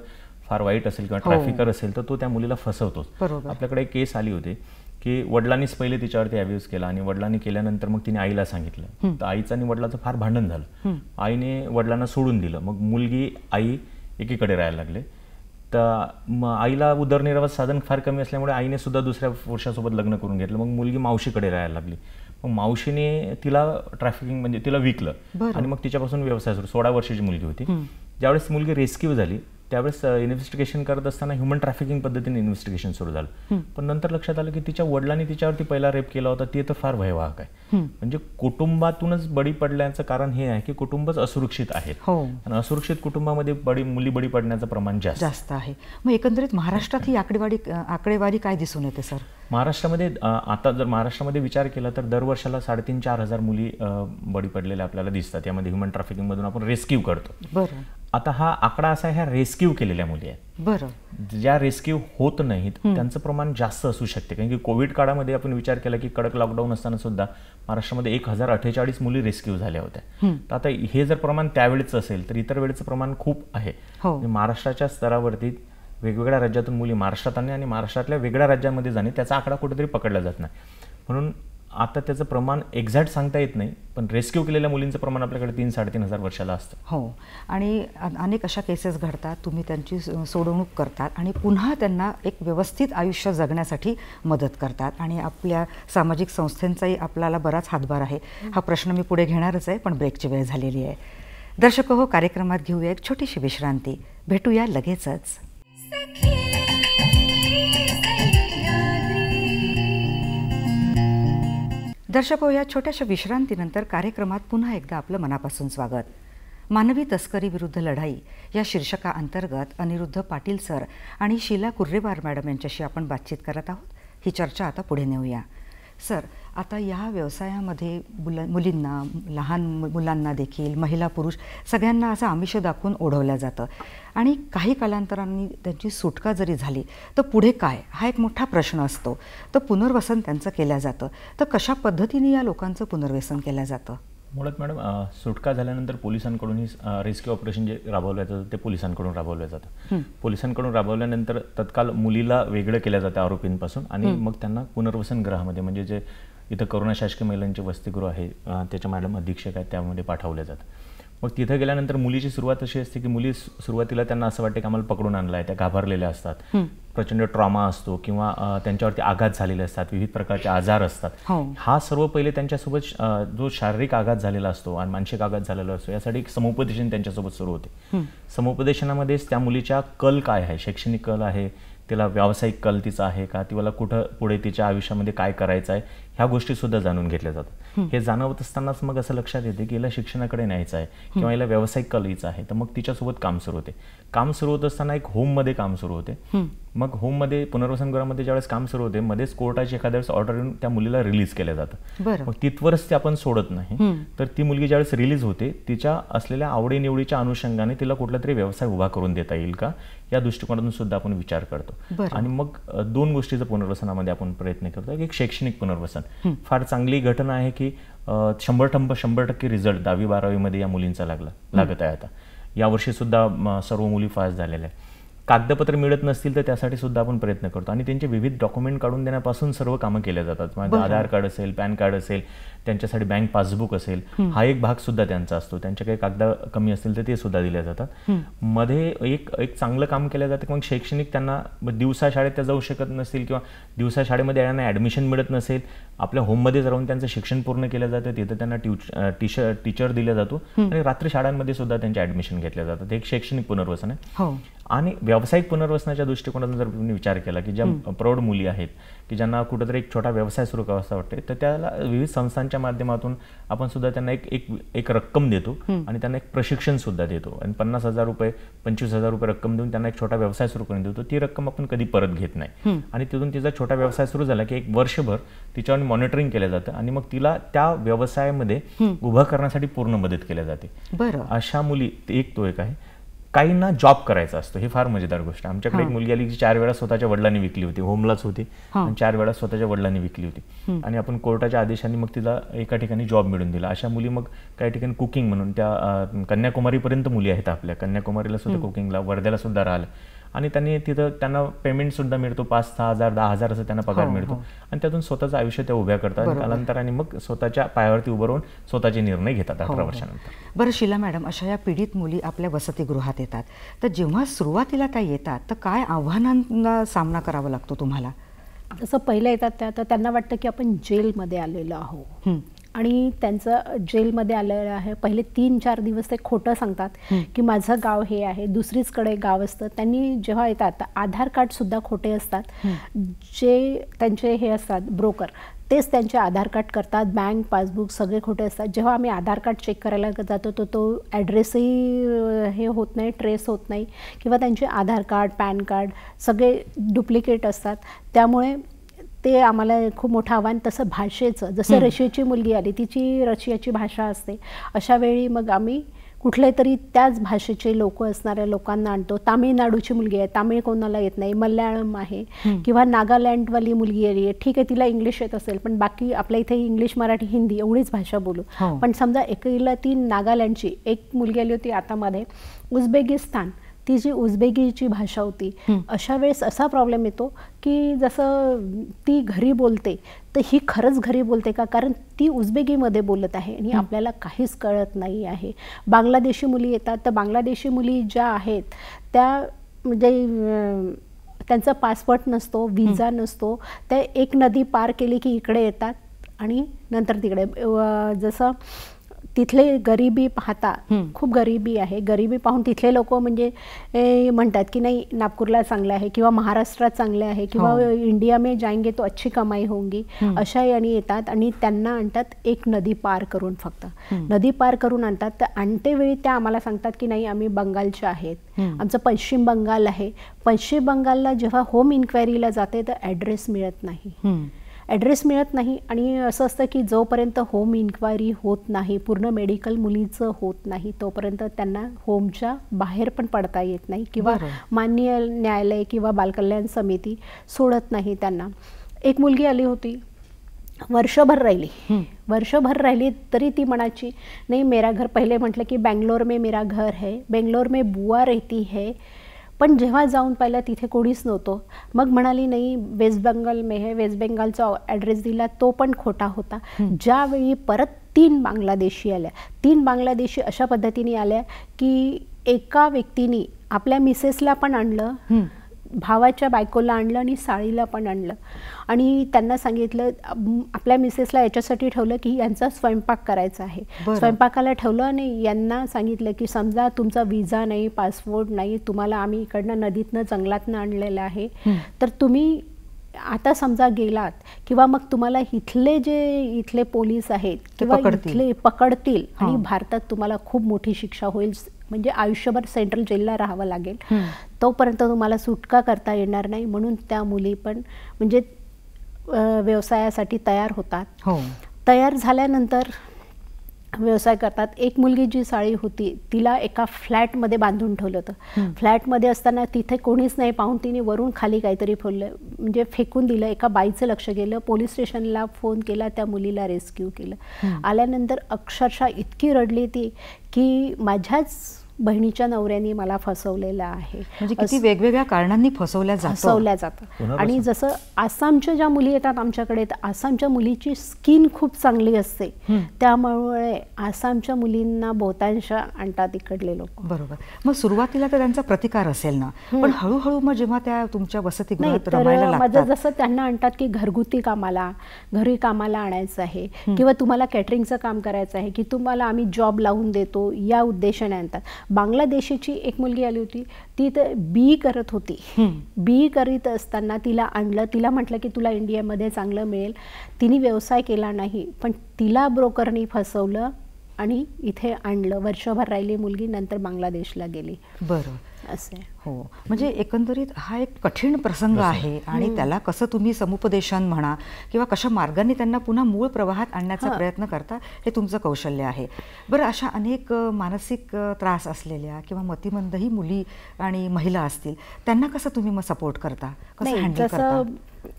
फार वाईट असेल किंवा ट्रॅफिकर असेल तर तो त्या मुलीला फसवतोच. आपल्याकडे एक केस आली होती की वडिलांनीच पहिले तिच्यावरती अब्यूज केला, आणि वडिलांनी केल्यानंतर मग तिने आईला सांगितलं, तर आईचं आणि वडिलाचं फार भांडण झालं. आईने वडिलांना सोडून दिलं, मग मुलगी आई एकीकडे राहायला लागले. तर मग आईला उदरनिर्वाह साधन फार कमी असल्यामुळे आईने सुद्धा दुसऱ्या पुरुषासोबत लग्न करून घेतलं. मग मुलगी मावशीकडे राहायला लागली. मग मावशीने तिला ट्रॅफिकिंग म्हणजे तिला विकलं, आणि मग तिच्यापासून व्यवसाय सुरू. 16 वर्षाची मुलगी होती. ज्यावेळेस मुलगी रेस्क्यू झाली त्यावेळेस इन्व्हेस्टिगेशन करत असताना ह्युमन ट्रॅफिकिंग पद्धतीने इन्व्हेस्टिगेशन सुरू झालं. पण नंतर लक्षात आलं की तिच्या वडिलांनी तिच्यावरती पहिला रेप केला होता, ते तर फार भयावह आहे. म्हणजे कुटुंबातूनच बळी पडल्याचं कारण हे आहे की कुटुंबच असुरक्षित आहेत, आणि असुरक्षित कुटुंबामध्ये मुली बळी पडण्याचं प्रमाण जास्त आहे. मग एकंदरीत महाराष्ट्रात ही आकडेवारी काय दिसून येते सर? महाराष्ट्रामध्ये आता जर महाराष्ट्रामध्ये विचार केला तर दरवर्षाला 3,500-4,000 हजार मुली बळी पडलेल्या आपल्याला दिसतात. यामध्ये ह्युमन ट्रॅफिकिंग मधून आपण रेस्क्यू करतो. बरं. आता हा आकडा असा ह्या रेस्क्यू केलेल्या मुली आहेत. बरं. ज्या रेस्क्यू होत नाहीत त्यांचं प्रमाण जास्त असू शकते, कारण की कोविड काळामध्ये आपण विचार केला की कडक लॉकडाऊन असताना सुद्धा महाराष्ट्रामध्ये 1048 मुली रेस्क्यू झाल्या होत्या. तर आता हे जर प्रमाण त्यावेळेचं असेल तर इतर वेळेचं प्रमाण खूप आहे. महाराष्ट्राच्या स्तरावरती वेगवेगळ्या राज्यातून मुली महाराष्ट्रात आणणे आणि महाराष्ट्रातल्या वेगळ्या राज्यांमध्ये जाणे त्याचा आकडा कुठेतरी पकडला जात नाही. म्हणून आता त्याचं प्रमाण एक्झॅक्ट सांगता येत नाही, पण रेस्क्यू केलेल्या मुलींचं प्रमाण आपल्याकडे 3-3.5 हजार वर्षाला असतं. हो, आणि अनेक अशा केसेस घडतात, तुम्ही त्यांची सोडवणूक करतात आणि पुन्हा त्यांना एक व्यवस्थित आयुष्य जगण्यासाठी मदत करतात, आणि आपल्या सामाजिक संस्थांचाही आपल्याला बराच हातभार आहे. हा प्रश्न मी पुढे घेणारच आहे, पण ब्रेकची वेळ झालेली आहे. दर्शक हो, कार्यक्रमात घेऊया एक छोटीशी विश्रांती. भेटूया लगेचच. दर्शक हो, या छोट्याशा विश्रांतीनंतर कार्यक्रमात पुन्हा एकदा आपलं मनापासून स्वागत. मानवी तस्करी विरुद्ध लढाई या शीर्षकाअंतर्गत अनिरुद्ध पाटील सर आणि शीला कुर्रेवार मॅडम यांच्याशी आपण बातचीत करत आहोत. ही चर्चा आता पुढे नेऊया. सर, आता या व्यवसायामध्ये मुलींना, लहान मुलांना देखील, महिला पुरुष सगळ्यांना असं आमिष दाखवून ओढवलं जातं, आणि काही कालांतरांनी त्यांची सुटका जरी झाली तर पुढे काय, हा एक मोठा प्रश्न असतो. तर पुनर्वसन त्यांचं केलं जातं, तर कशा पद्धतीने या लोकांचं पुनर्वसन केलं जातं? मुळात मॅडम सुटका झाल्यानंतर पोलिसांकडून ही रेस्क्यू ऑपरेशन जे राबवलं जातं ते पोलिसांकडून राबवलं जातं. पोलिसांकडून राबवल्यानंतर तत्काळ मुलीला वेगळं केलं जातं आरोपींपासून आणि मग त्यांना पुनर्वसन गृहामध्ये म्हणजे जे इथं करुणा शासकीय महिलांचे वसतिगृह आहे त्याच्या मॅडम अधीक्षक आहेत त्यामध्ये पाठवलं जातं. मग तिथं गेल्यानंतर मुलीची सुरुवात अशी असते की मुली सुरुवातीला त्यांना असं वाटतं की आम्हाला पकडून आणलं आहे, त्या घाबरलेल्या असतात, प्रचंड ट्रॉमा असतो किंवा त्यांच्यावरती आघात झालेले असतात, विविध प्रकारचे आजार असतात. हा सर्व पहिले त्यांच्यासोबत जो शारीरिक आघात झालेला असतो आणि मानसिक आघात झालेला असतो यासाठी एक समुपदेशन त्यांच्यासोबत सुरू होते. समुपदेशनामध्येच त्या मुलीच्या कल काय आहे, शैक्षणिक कल आहे, तिला व्यावसायिक कल तिचा आहे का, तिला कुठं पुढे तिच्या आयुष्यामध्ये काय करायचं आहे ह्या गोष्टीसुद्धा जाणून घेतल्या जातात. हे जाणवत असतानाच मग असं लक्षात येते की हिला शिक्षणाकडे न्यायचं आहे किंवा हिला व्यावसायिक कल हिचा आहे. तर मग तिच्यासोबत काम सुरू होते. काम सुरू होत असताना एक होममध्ये काम सुरू होते. मग होममध्ये पुनर्वसनगृहामध्ये ज्यावेळेस काम सुरू होते मध्येच कोर्टाची एखाद्या वेळेस ऑर्डर येऊन त्या मुलीला रिलीज केलं जातं. मग तिथवरच ते आपण सोडत नाही. तर ती मुलगी ज्यावेळेस रिलीज होते तिच्या असलेल्या आवडीनिवडीच्या अनुषंगाने तिला कुठला तरी व्यवसाय उभा करून देता येईल का या दृष्टिकोनातून सुद्धा आपण विचार करतो. आणि मग दोन गोष्टीचं पुनर्वसनामध्ये आपण प्रयत्न करतो. एक शैक्षणिक पुनर्वसन फार चांगली घटना आहे की 100% रिझल्ट 10वी-12वीमध्ये या मुलींचा लागत आहे. आता यावर्षी सुद्धा सर्व मुली पास झालेल्या आहेत. कागदपत्र मिळत नसतील तर त्यासाठी सुद्धा आपण प्रयत्न करतो आणि त्यांचे विविध डॉक्युमेंट काढून देण्यापासून सर्व कामं केल्या जातात. म्हणजे आधार कार्ड असेल, पॅन कार्ड असेल, त्यांच्यासाठी बँक पासबुक असेल, हा एक भाग सुद्धा त्यांचा असतो. त्यांच्या काही कागद कमी असतील तर ते सुद्धा दिले जातात. मध्ये एक चांगलं काम केलं जातं. मग शैक्षणिक त्यांना दिवसा शाळेत त्या जाऊ शकत नसतील किंवा दिवसा शाळेमध्ये यांना ॲडमिशन मिळत नसेल, आपल्या होममध्येच राहून त्यांचं शिक्षण पूर्ण केलं जातं. तिथं त्यांना टीचर दिला जातो आणि रात्री शाळांमध्ये सुद्धा त्यांचे ॲडमिशन घेतले जातात. एक शैक्षणिक पुनर्वसन आहे. आणि व्यावसायिक पुनर्वसनाच्या दृष्टिकोनातून जर तुम्ही विचार केला की ज्या प्रौढ मुली आहेत की ज्यांना कुठेतरी एक छोटा व्यवसाय सुरू करावा वाटते तर त्याला विविध संस्थांच्या माध्यमातून आपण सुद्धा त्यांना एक रक्कम देतो आणि त्यांना एक प्रशिक्षण सुद्धा देतो आणि 50,000 रुपये 25,000 रुपये रक्कम देऊन त्यांना एक छोटा व्यवसाय सुरू करून देतो. ती रक्कम आपण कधी परत घेत नाही आणि तिथून तिचा छोटा व्यवसाय सुरू झाला की 1 वर्षभर तिच्यावर मॉनिटरिंग केलं जातं आणि मग तिला त्या व्यवसायामध्ये उभं करण्यासाठी पूर्ण मदत केली जाते. अशा मुली तो एक आहे. काहींना जॉब करायचा असतो. ही फार मजेदार गोष्ट. आमच्याकडे एक मुलगी आली जी 4 वेळा स्वतःच्या वडिलांनी विकली होती. होमलाच होती आणि 4 वेळा स्वतःच्या वडिलांनी विकली होती आणि आपण कोर्टाच्या आदेशाने मग तिला एका ठिकाणी जॉब मिळून दिला. अशा मुली मग काही ठिकाणी कुकिंग म्हणून त्या कन्याकुमारीपर्यंत मुली आहेत आपल्या. कन्याकुमारीला सुद्धा कुकिंगला, वर्ध्याला सुद्धा राहिलं आणि त्यांना पेमेंट सुद्धा मिळतो. 5-6 हजार 10,000 असं त्यांना पगार मिळतो आणि त्यातून स्वतःचं आयुष्य त्या उभ्या करतात आणि कालांतराने मग स्वतःच्या पायावरती उभं राहून स्वतःचे निर्णय घेतात 18 वर्षानंतर. बरं शीला मॅडम, अशा या पीडित मुली आपल्या वसतिगृहात येतात तर जेव्हा सुरुवातीला त्या येतात तर काय आव्हानांना सामना करावा लागतो तुम्हाला? जसं पहिलं येतात तर त्यांना वाटतं की आपण जेलमध्ये आलेलो आहोत आणि त्यांचं जेलमध्ये आलेलं आहे. पहिले 3-4 दिवस ते खोटं सांगतात की माझं गाव हे आहे, दुसरीचकडे गाव असतं. त्यांनी जेव्हा येतात आधार कार्डसुद्धा खोटे असतात. जे त्यांचे हे असतात ब्रोकर तेच त्यांचे आधार कार्ड करतात, बँक पासबुक सगळे खोटे असतात. जेव्हा आम्ही आधार कार्ड चेक करायला जातो तर तो ॲड्रेसही हे होत नाही, ट्रेस होत नाही किंवा त्यांचे आधार कार्ड पॅन कार्ड सगळे डुप्लिकेट असतात. त्यामुळे ते आम्हाला खूप मोठं आव्हान. तसं भाषेचं, जसं रशियाची मुलगी आली तिची रशियाची भाषा असते, अशा वेळी मग आम्ही कुठले तरी त्याच भाषेचे लोक असणाऱ्या लोकांना आणतो. तामिळनाडूची मुलगी आहे, तामिळ कोणाला येत नाही, मल्याळम आहे किंवा नागालँडवाली मुलगी आली आहे, ठीक आहे तिला इंग्लिश येत असेल पण बाकी आपल्या इथे इंग्लिश मराठी हिंदी एवढीच भाषा बोलू. पण समजा एकीला ती नागालँडची एक मुलगी आली होती आता मध्ये, उझबेकिस्तान, ती जी उझबेकीची भाषा होती. अशा वेळेस असा प्रॉब्लेम येतो की जसं ती घरी बोलते तर ही खरंच घरी बोलते का, कारण ती उझबेकीमध्ये बोलत आहे आणि आपल्याला काहीच कळत नाही आहे. बांगलादेशी मुली येतात तर बांगलादेशी मुली ज्या आहेत त्या म्हणजे त्यांचा पासपोर्ट नसतो, व्हिसा नसतो, त्या एक नदी पार केली की इकडे येतात आणि नंतर तिकडे जसं तिथले गरिबी पाहता खूप गरिबी आहे. गरिबी पाहून तिथले लोक म्हणजे म्हणतात की नाही नागपूरला चांगलं आहे किंवा महाराष्ट्रात चांगलं आहे किंवा इंडिया में जाएंगे तो अच्छी कमाई होंगी अशा याने येतात आणि त्यांना आणतात एक नदी पार करून. फक्त नदी पार करून आणतात. तर आणतेवेळी त्या आम्हाला सांगतात की नाही आम्ही बंगालचे आहेत, आमचं पश्चिम बंगाल आहे. पश्चिम बंगालला जेव्हा होम इन्क्वायरीला जाते तर ॲड्रेस मिळत नाही. ॲड्रेस मिळत नाही आणि असं असतं की जोपर्यंत होम इन्क्वायरी होत नाही, पूर्ण मेडिकल मुलीचं होत नाही, तोपर्यंत त्यांना होमच्या बाहेर पण पडता येत नाही किंवा मान्य न्यायालय किंवा बालकल्याण समिती सोडत नाही त्यांना. एक मुलगी आली होती वर्षभर राहिली तरी ती म्हणायची नाही मेरा घर, पहिले म्हटलं की बेंगलोर में मेरा घर है, बेंगलोर में बुआ रहती है, पण जेव्हा जाऊन पाहिलं तिथे कोणीच नव्हतं. मग म्हणाली नाही वेस्ट बेंगॉल में है, वेस्ट बेंगॉलचा ॲड्रेस दिला तो पण खोटा होता. ज्यावेळी परत 3 बांगलादेशी आल्या, 3 बांगलादेशी अशा पद्धतीने आल्या की एका व्यक्तीने आपल्या मिसेसला पण आणलं, भावाच्या बायकोला आणलं आणि साळीला पण आणलं आणि त्यांना सांगितलं, आपल्या मिसेसला याच्यासाठी ठेवलं की यांचा स्वयंपाक करायचा आहे. स्वयंपाकाला ठेवलं आणि यांना सांगितलं की समजा तुमचा विजा नाही, पासपोर्ट नाही, तुम्हाला आम्ही इकडनं नदीतनं जंगलातनं आणलेलं आहे, तर तुम्ही आता समजा गेलात किंवा मग तुम्हाला इथले पोलीस आहेत किंवा इथले पकडतील आणि भारतात तुम्हाला खूप मोठी शिक्षा होईल, म्हणजे आयुष्यभर सेंट्रल जेलला राहावं लागेल, तोपर्यंत तुम्हाला सुटका करता येणार नाही. म्हणून त्या मुली पण म्हणजे व्यवसायासाठी तयार होतात. तयार झाल्यानंतर व्यवसाय करतात. एक मुलगी जी साळी होती तिला एका फ्लॅटमध्ये बांधून ठेवलं होतं. फ्लॅटमध्ये असताना तिथे कोणीच नाही पाहून तिने वरून खाली काहीतरी म्हणजे फेकून दिलं. एका बाईचं लक्ष गेलं, पोलीस स्टेशनला फोन केला, त्या मुलीला रेस्क्यू केलं. आल्यानंतर अक्षरशः इतकी रडली ती की माझ्याच बहिणीच्या नवऱ्याने मला फसवलेलं आहे. म्हणजे किती वेगवेगळ्या कारणांनी फसवल्या जातं. आणि जसं आसामच्या ज्या मुली येतात आमच्याकडे, तर आसामच्या मुलीची स्किन खूप चांगली असते, त्यामुळे आसामच्या मुलींना बहुतांश आणतात इकडले लोक. बरोबर. मग सुरुवातीला तर त्यांचा प्रतिकार असेल ना, पण हळूहळू मग जेव्हा त्या तुमच्या वसतिगृहात रमायला लागतात, जसं त्यांना आणतात की घरगुती कामाला, घरी कामाला आणायचं आहे किंवा तुम्हाला कॅटरिंगचं काम करायचं आहे की तुम्हाला आम्ही जॉब लावून देतो, या उद्देशाने आणतात. बांगलादेशीची एक मुलगी आली होती, ती तर बी करत होती. बी करीत असताना तिला आणलं, तिला म्हटलं की तुला इंडियामध्ये चांगलं मिळेल. तिने व्यवसाय केला नाही, पण तिला ब्रोकरनी फसवलं आणि इथे आणलं. वर्षभर राहिली मुलगी, नंतर बांगलादेशला गेली. बरं. असे. हो, म्हणजे एकंदरीत हा एक कठीण प्रसंग आहे आणि त्याला कसं तुम्ही समुपदेशन म्हणा किंवा कशा मार्गाने त्यांना पुन्हा मूळ प्रवाहात आणण्याचा प्रयत्न करता, हे तुमचं कौशल्य आहे. बरं, अशा अनेक मानसिक त्रास असलेल्या किंवा मतिमंदही मुली आणि महिला असतील, त्यांना कसं तुम्ही मग सपोर्ट करता, कसं हँडल करता?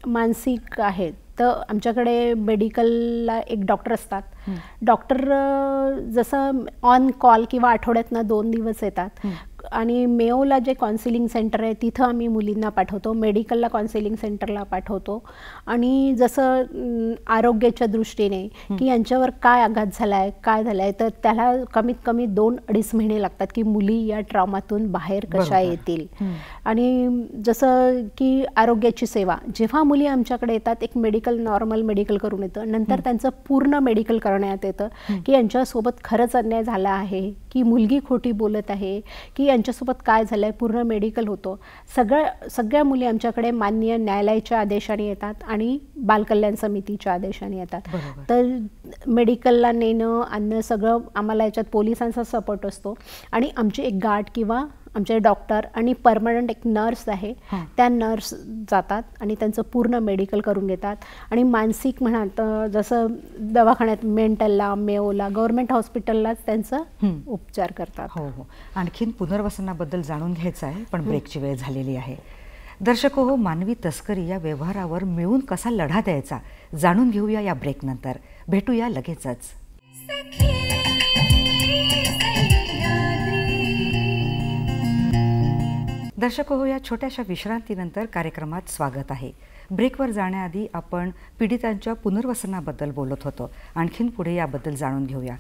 मानसिक आहेत तर आमच्याकडे मेडिकलला एक डॉक्टर असतात. डॉक्टर जसं ऑन कॉल किंवा आठवड्यातनं 2 दिवस येतात आणि मेओला जे काउन्सिलिंग सेंटर आहे तिथं आम्ही मुलींना पाठवतो, मेडिकलला काउन्सिलिंग सेंटरला पाठवतो. आणि जसं आरोग्याच्या दृष्टीने की यांच्यावर काय आघात झाला आहे, काय झालं आहे, तर त्याला कमीत कमी 2-2.5 महिने लागतात की मुली या ट्रॉमातून बाहेर कशा येतील. आणि जसं की आरोग्याची सेवा, जेव्हा मुली आमच्याकडे येतात एक नॉर्मल मेडिकल करून येतं, नंतर त्यांचं पूर्ण मेडिकल करण्यात येतं की यांच्यासोबत खरंच अन्याय झाला आहे की मुलगी खोटी बोलत आहे की यांच्यासोबत काय झालं आहे, पूर्ण मेडिकल होतो. सगळ्या मुली आमच्याकडे माननीय न्यायालयाच्या आदेशाने येतात आणि बालकल्याण समितीच्या आदेशाने येतात. तर मेडिकलला नेणं आणणं सगळं आम्हाला याच्यात पोलिसांचा सपोर्ट असतो आणि आमची एक गार्ड किंवा आमचे डॉक्टर आणि परमनंट एक नर्स आहे, त्या नर्स जातात आणि त्यांचं पूर्ण मेडिकल करून घेतात. आणि मानसिक म्हणा जसं दवाखान्यात मेंटलला, मेओला, गव्हर्नमेंट हॉस्पिटललाच त्यांचं उपचार करतात. हो हो. आणखीन पुनर्वसनाबद्दल जाणून घ्यायचं आहे, पण ब्रेकची वेळ झालेली आहे. दर्शको हो, मानवी तस्करी या व्यवहारावर मिळून कसा लढा द्यायचा जाणून घेऊया या ब्रेकनंतर. भेटूया लगेचच. दर्शक हो, या छोट्याशा विश्रांतीनंतर कार्यक्रमात स्वागत आहे. ब्रेकवर जाण्याआधी आपण पीडितांच्या पुनर्वसनाबद्दल बोलत होतो. आणखीन पुढे याबद्दल जाणून घेऊया.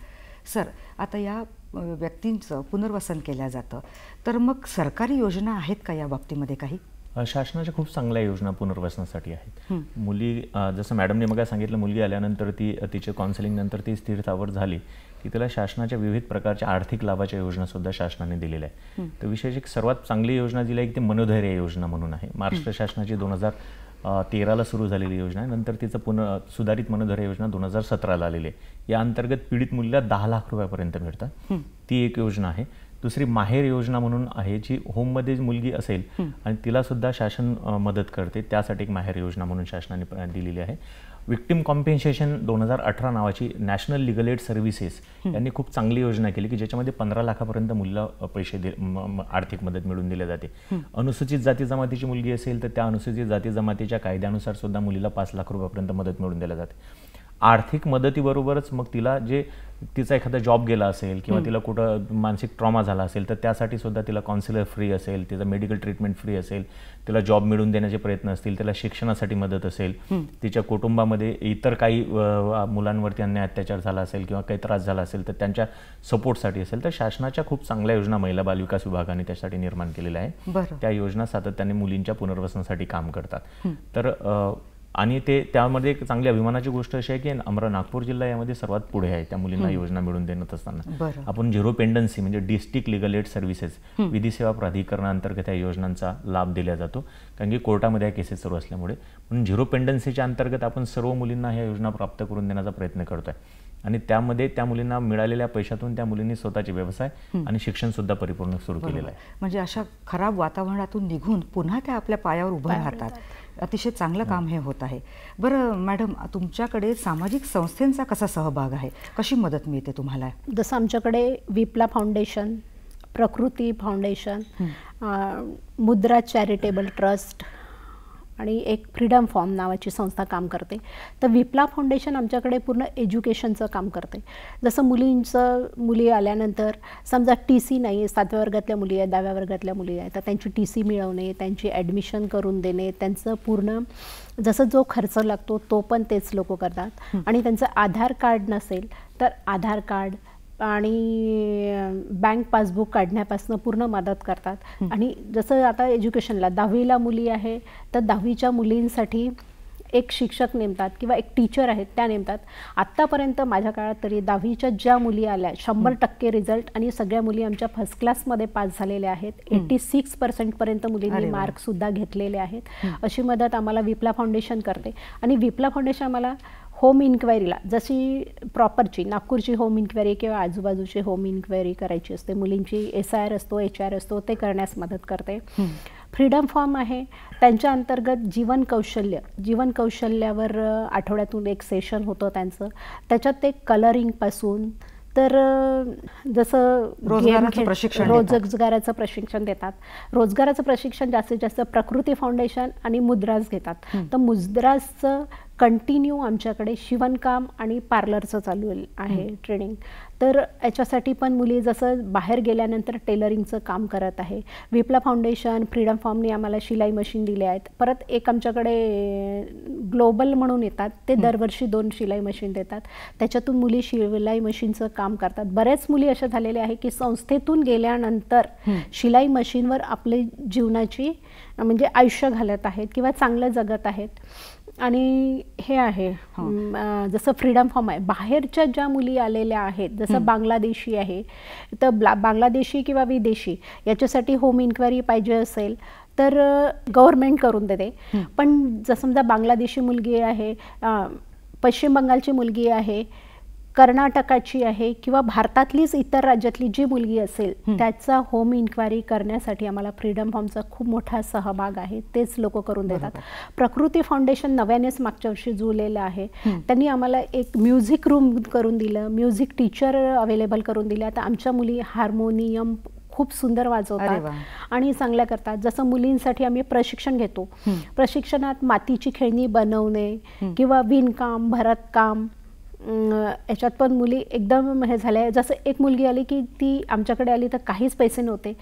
सर, आता या व्यक्तींचं पुनर्वसन केलं जातं, तर मग सरकारी योजना आहेत का या बाबतीमध्ये काही? शासनाच्या खूप चांगल्या योजना पुनर्वसनासाठी आहेत. मुली, जसं मॅडमने मग सांगितलं, मुलगी आल्यानंतर तिचे काउन्सिलिंग नंतर ती स्थिरतावर झाली की तिला शासनाच्या विविध प्रकारच्या आर्थिक लाभाच्या योजनासुद्धा शासनाने दिलेल्या आहे. तर विशेष एक सर्वात चांगली योजना दिली आहे की ती मनोधैर्य योजना म्हणून आहे. महाराष्ट्र शासनाची 2013ला सुरू झालेली योजना आहे. नंतर तिचं सुधारित मनोधैर्य योजना 2017ला आलेली आहे. या अंतर्गत पीडित मुलीला 10 लाख रुपयापर्यंत मिळतात. ती एक योजना आहे. दुसरी माहेर योजना म्हणून आहे, जी होममध्ये मुलगी असेल आणि तिलासुद्धा शासन मदत करते, त्यासाठी एक माहेर योजना म्हणून शासनाने दिलेली आहे. विक्टिम कॉम्पेन्सेशन 2018 नावाची नॅशनल लीगल एड सर्व्हिसेस यांनी खूप चांगली योजना केली की ज्याच्यामध्ये 15 लाखापर्यंत मुलीला पैसे आर्थिक मदत मिळवून दिली जाते. अनुसूचित जाती जमातीची मुलगी असेल तर त्या अनुसूचित जाती जमातीच्या कायद्यानुसार सुद्धा मुलीला 5 लाख रुपयापर्यंत मदत मिळवून दिली जाते. आर्थिक मदतीबरोबरच मग तिला जे तिचा एखादा जॉब गेला असेल किंवा तिला कुठं मानसिक ट्रॉमा झाला असेल तर त्यासाठी सुद्धा तिला काउन्सिलर फ्री असेल, तिचं मेडिकल ट्रीटमेंट फ्री असेल, तिला जॉब मिळवून देण्याचे प्रयत्न असतील, तिला शिक्षणासाठी मदत असेल, तिच्या कुटुंबामध्ये इतर काही मुलांवरती अन्याय अत्याचार झाला असेल किंवा काही त्रास झाला असेल तर त्यांच्या सपोर्टसाठी असेल, तर शासनाच्या खूप चांगल्या योजना महिला बालविकास विभागाने त्यासाठी निर्माण केलेल्या आहे. त्या योजना सातत्याने मुलींच्या पुनर्वसनासाठी काम करतात. तर आणि ते त्यामध्ये एक चांगली अभिमानाची गोष्ट अशी आहे की नागपूर जिल्हा यामध्ये सर्वात पुढे आहे त्या मुलींना योजना मिळवून देण्यात असताना. आपण झिरो पेंडन्सी म्हणजे डिस्ट्रिक्ट लिगल एड सर्व्हिसेस विधी सेवा प्राधिकरणाअंतर्गत या योजनांचा लाभ दिला जातो, कारण की कोर्टामध्ये या केसेस सुरू असल्यामुळे. म्हणून झिरो पेंडन्सीच्या अंतर्गत आपण सर्व मुलींना ह्या योजना प्राप्त करून देण्याचा प्रयत्न करतोय आणि त्यामध्ये त्या मुलींना मिळालेल्या पैशातून त्या मुलींनी स्वतःचे व्यवसाय आणि शिक्षण सुद्धा परिपूर्ण सुरू केलेलं आहे. म्हणजे अशा खराब वातावरणातून निघून पुन्हा त्या आपल्या पायावर उभं राहतात. अतिशय चांगलं काम हे होत आहे. बरं मॅडम, तुमच्याकडे सामाजिक संस्थांचा कसा सहभाग आहे, कशी मदत मिळते तुम्हाला? जसं आमच्याकडे विप्ला फाउंडेशन, प्रकृती फाउंडेशन, मुद्रा चॅरिटेबल ट्रस्ट आणि एक फ्रीडम फॉर्म नावाची संस्था काम करते. तर विप्ला फाउंडेशन आमच्याकडे पूर्ण एज्युकेशनचं काम करते. जसं मुली आल्यानंतर समजा TC नाही आहे, 7व्या वर्गातल्या मुली आहेत, 10व्या वर्गातल्या मुली आहेत, तर त्यांची TC मिळवणे, त्यांची ॲडमिशन करून देणे, त्यांचं पूर्ण जसं जो खर्च लागतो तो पण तेच लोक करतात. आणि त्यांचं आधार कार्ड नसेल तर आधार कार्ड आणि बँक पासबुक काढण्यापासून पूर्ण मदत करतात. आणि जसं आता एज्युकेशनला 10वीला मुली आहे तर 10वीच्या मुलींसाठी एक शिक्षक नेमतात किंवा एक टीचर आहेत त्या नेमतात. आत्तापर्यंत माझ्या काळात तरी 10वीच्या ज्या मुली आल्या 100% रिझल्ट आणि सगळ्या मुली आमच्या फर्स्ट क्लासमध्ये पास झालेल्या आहेत. 86% पर्यंत मुलींनी मार्कसुद्धा घेतलेले आहेत. अशी मदत आम्हाला विप्ला फाउंडेशन करते. आणि विप्ला फाउंडेशन आम्हाला होम इन्क्वायरीला, जशी प्रॉपरची नागपूरची होम इन्क्वायरी किंवा आजूबाजूची होम इन्क्वायरी करायची असते, मुलींची SIR असतो, HR असतो, ते करण्यास मदत करते. फ्रीडम फॉर्म आहे, त्यांच्या अंतर्गत जीवन कौशल्यावर आठवड्यातून एक सेशन होतं त्यांचं. त्याच्यात ते कलरिंगपासून तर जसं रोजगाराचं प्रशिक्षण देतात. रोजगाराचं प्रशिक्षण जास्तीत जास्त प्रकृती फाउंडेशन आणि मुद्रास घेतात. तर मुद्रासचं कंटिन्यू आमच्याकडे शिवणकाम आणि पार्लरचं चालू आहे ट्रेनिंग. तर याच्यासाठी पण मुली जसं बाहेर गेल्यानंतर टेलरिंगचं काम करत आहे. विप्ला फाउंडेशन, फ्रीडम फॉर्मने आम्हाला शिलाई मशीन दिले आहेत. परत एक आमच्याकडे ग्लोबल म्हणून येतात, ते दरवर्षी 2 शिलाई मशीन देतात. त्याच्यातून मुली शिलाई मशीनचं काम करतात. बऱ्याच मुली अशा झालेल्या आहे की संस्थेतून गेल्यानंतर शिलाई मशीनवर आपली जीवनाची म्हणजे आयुष्य घालत आहेत किंवा चांगलं जगत आहेत. आणि हे आहे जसं फ्रीडम फॉर्म आहे, बाहेरच्या ज्या मुली आलेल्या आहेत, जसं बांगलादेशी आहे, तर बांगलादेशी किंवा विदेशी याच्यासाठी होम इन्क्वायरी पाहिजे असेल तर गव्हर्नमेंट करून देते. पण जर समजा बांगलादेशी मुलगी आहे, पश्चिम बंगालची मुलगी आहे, कर्नाटकाची आहे किंवा भारतातलीच इतर राज्यातली जी मुलगी असेल त्याचा होम इन्क्वायरी करण्यासाठी आम्हाला फ्रीडम फॉर्मचा खूप मोठा सहभाग आहे. तेच लोक करून देतात. प्रकृती फाउंडेशन नव्यानेच मागच्या वर्षी जुळलेलं आहे. त्यांनी आम्हाला एक म्युझिक रूम करून दिलं, म्युझिक टीचर अवेलेबल करून दिले. आता आमच्या मुली हार्मोनियम खूप सुंदर वाजवतात आणि चांगल्या करतात. जसं मुलींसाठी आम्ही प्रशिक्षण घेतो, प्रशिक्षणात मातीची खेळणी बनवणे किंवा विणकाम, भरतकाम, याच्यात पण मुली एकदम हे झाल्या. जसं एक मुलगी आली की ती आमच्याकडे आली तर काहीच पैसे नव्हते,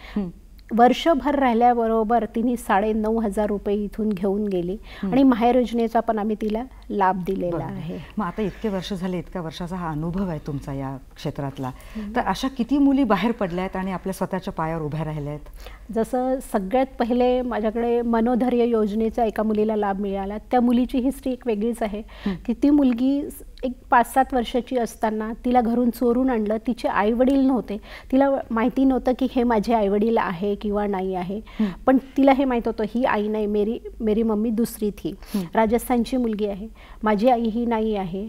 वर्षभर राहिल्याबरोबर तिने 9,500 रुपये इथून घेऊन गेली आणि माहेर योजनेचा पण आम्ही तिला लाभ दिलेला आहे. मग आता इतके वर्ष झाले, इतक्या वर्षाचा हा अनुभव आहे तुमचा या क्षेत्रातला, तर अशा किती मुली बाहेर पडल्यात आणि आपल्या स्वतःच्या पायावर उभ्या राहिल्या आहेत? जसं सगळ्यात पहिले माझ्याकडे मनोधैर्य योजनेचा एका मुलीला लाभ मिळाला. त्या मुलीची हिस्ट्री एक वेगळीच आहे की ती मुलगी एक 5-7 वर्षाची असताना तिला घरून चोरून आणलं. तिचे आईवडील नव्हते, तिला माहिती नव्हतं की हे माझे आईवडील आहे किंवा नाही आहे. पण तिला हे माहीत होतं ही आई नाही, मेरी मम्मी दुसरी थी. राजस्थानची मुलगी आहे, माझी आई ही नाही आहे.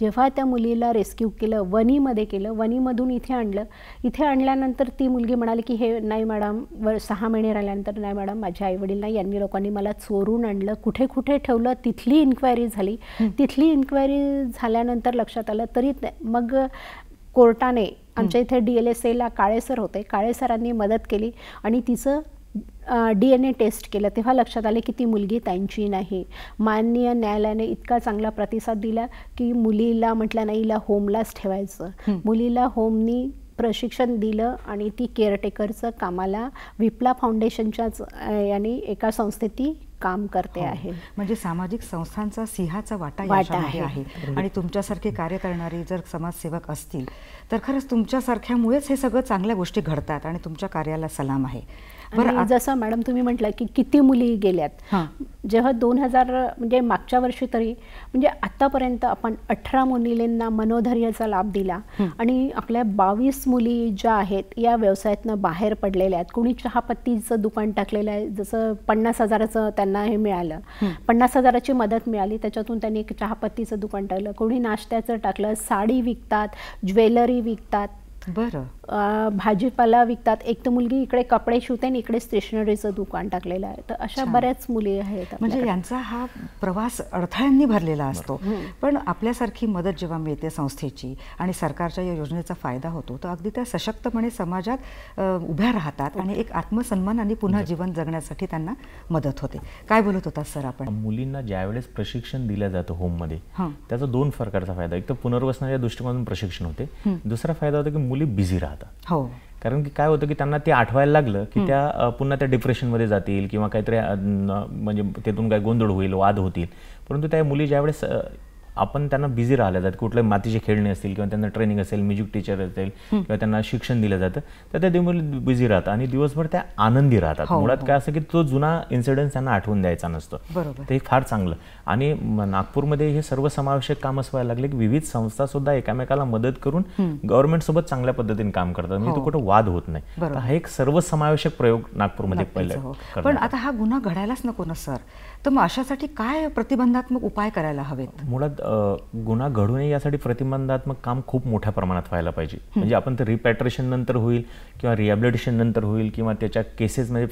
जेव्हा त्या मुलीला रेस्क्यू केलं, वणीमध्ये केलं, वणीमधून इथे आणलं. इथे आणल्यानंतर ती मुलगी म्हणाली की हे नाही मॅडम, 6 महिने राहिल्यानंतर नाही मॅडम, माझे आईवडील नाही, यांनी लोकांनी मला चोरून आणलं, कुठे कुठे ठेवलं. तिथली इन्क्वायरी झाली. तिथली इन्क्वायरी झाल्यानंतर लक्षात आलं. तरी मग कोर्टाने आमच्या इथे DLSAला काळे सर होते, काळे सरांनी मदत केली आणि तिचं DNA टेस्ट केलं तेव्हा लक्षात आले की ती मुलगी त्यांची नाही. माननीय न्यायालयाने इतका चांगला प्रतिसाद दिला की मुलीला म्हटलं नाही, हिला होमलाच ठेवायचं. मुलीला होमनी प्रशिक्षण दिलं आणि ती केअरटेकरचं कामाला विप्ला फाउंडेशनच्याच याने एका संस्थेत ती काम करते आहे. म्हणजे सामाजिक संस्थांचा सिंहाचा वाटा याच्यामध्ये आहे. आणि तुमच्यासारखे कार्य करणारी जर समाजसेवक असतील तर खरंच तुमच्यासारख्यामुळेच हे सगळं चांगल्या गोष्टी घडतात आणि तुमच्या कार्याला सलाम आहे. बरं, जसं मॅडम तुम्ही म्हटलं की किती मुली गेल्यात, जेव्हा 2000 म्हणजे मागच्या वर्षी तरी म्हणजे आतापर्यंत आपण 18 मुलींना मनोधैर्याचा लाभ दिला आणि आपल्या 22 मुली ज्या आहेत या व्यवसायातनं बाहेर पडलेल्या आहेत. कोणी चहापत्तीचं दुकान टाकलेलं आहे, जसं 50,000चं त्यांना हे मिळालं, 50,000ची मदत मिळाली, त्याच्यातून त्यांनी एक चहापत्तीचं दुकान टाकलं. कोणी नाश्त्याचं टाकलं, साडी विकतात, ज्वेलरी विकतात, बरं, भाजीपाला विकतात. एक तर मुलगी इकडे कपडे शिवते आणि इकडे स्टेशनरीचं दुकान टाकलेलं आहे. तर अशा बऱ्याच मुली आहेत. म्हणजे यांचा हा प्रवास अडथळ्यांनी भरलेला असतो. पण आपल्यासारखी मदत जेव्हा मिळते संस्थेची आणि सरकारच्या या योजनेचा फायदा होतो तर अगदी त्या सशक्तपणे समाजात उभ्या राहतात आणि एक आत्मसन्मान आणि पुन्हा जीवन जगण्यासाठी त्यांना मदत होते. काय बोलत होता सर आपण? मुलींना ज्यावेळेस प्रशिक्षण दिलं जातं होममध्ये त्याचा 2 प्रकारचा फायदा. एक तर पुनर्वसनाच्या दृष्टिकोनातून प्रशिक्षण होते, दुसरा फायदा होता की मुली बिझी राहतात. हो, कारण की काय होतं की त्यांना ते आठवायला लागलं की त्या पुन्हा त्या डिप्रेशनमध्ये जातील किंवा काहीतरी म्हणजे तिथून काय गोंधळ होईल, वाद होतील. परंतु त्या मुली ज्यावेळेस आपण त्यांना बिझी राहिल्या जातात, कुठले मातीचे खेळणे असतील किंवा त्यांना ट्रेनिंग असेल, म्युझिक टीचर असेल किंवा त्यांना शिक्षण दिलं जातं, तर त्या मुली बिझी राहतात आणि दिवसभर त्या आनंदी राहतात. मुळात काय असं की तो जुना इन्सिडेंट त्यांना आठवून द्यायचा नसतो. ते फार चांगलं. आणि नागपूरमध्ये हे सर्वसमावेशक काम असं व्हायला लागले की विविध संस्था सुद्धा एकमेकाला मदत करून गव्हर्नमेंट सोबत चांगल्या पद्धतीने काम करतात. म्हणजे तो कुठं वाद होत नाही. हा एक सर्वसमावेशक प्रयोग नागपूरमध्ये पहिला. पण आता हा गुन्हा घडायलाच नको ना सर, तर मग अशासाठी काय प्रतिबंधात्मक उपाय करायला हवेत? मुळात गुन्हा घडू नये यासाठी प्रतिबंधात्मक काम खूप मोठ्या प्रमाणात व्हायला पाहिजे. म्हणजे आपण ते रिपॅट्रिएशन नंतर होईल किंवा रिहॅबिलिटेशन नंतर होईल किंवा त्याच्या केसेसमध्ये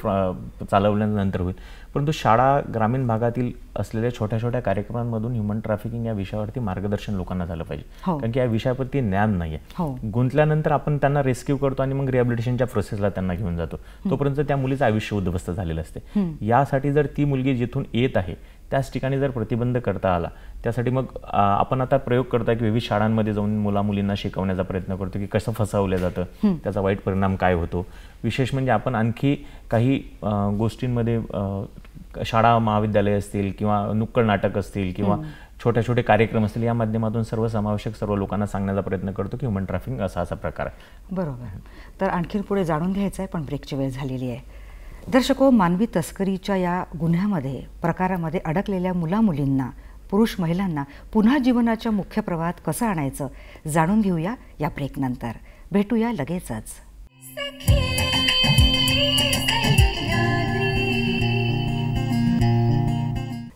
चालवल्यानंतर होईल. परंतु शाळा, ग्रामीण भागातील असलेल्या छोट्या छोट्या कार्यक्रमांमधून ह्युमन ट्रॅफिकिंग या विषयावरती मार्गदर्शन लोकांना झालं पाहिजे. कारण की या विषयावरती ज्ञान नाही आहे. गुंतल्यानंतर आपण त्यांना रेस्क्यू करतो आणि मग रिहॅबिलिटेशनच्या प्रोसेसला त्यांना घेऊन जातो. तोपर्यंत त्या मुलीचं आयुष्य उद्ध्वस्त झालेलं असते. यासाठी जर ती मुलगी जिथून येत आहे त्याच ठिकाणी जर प्रतिबंध करता आला, त्यासाठी मग आपण आता प्रयोग करता की विविध शाळांमध्ये जाऊन मुलींना शिकवण्याचा प्रयत्न करतो की कसं फसवलं जातं, त्याचा वाईट परिणाम काय होतो. विशेष म्हणजे आपण आणखी काही गोष्टींमध्ये शाळा, महाविद्यालय असतील किंवा नुक्कड नाटक असतील किंवा छोटे छोटे कार्यक्रम असतील, या माध्यमातून सर्वसमावेशक सर्व लोकांना सांगण्याचा प्रयत्न करतो की ह्युमन ट्रॅफिकिंग असा प्रकार आहे. बरोबर. तर आणखीन पुढे जाणून घ्यायचं आहे, पण ब्रेकची वेळ झालेली आहे. दर्शको, मानवी तस्करीच्या या गुन्ह्यामध्ये प्रकारामध्ये अडकलेल्या मुलामुलींना, पुरुष महिलांना पुन्हा जीवनाच्या मुख्य प्रवाहात कसं आणायचं जाणून घेऊया या ब्रेकनंतर. भेटूया लगेचच.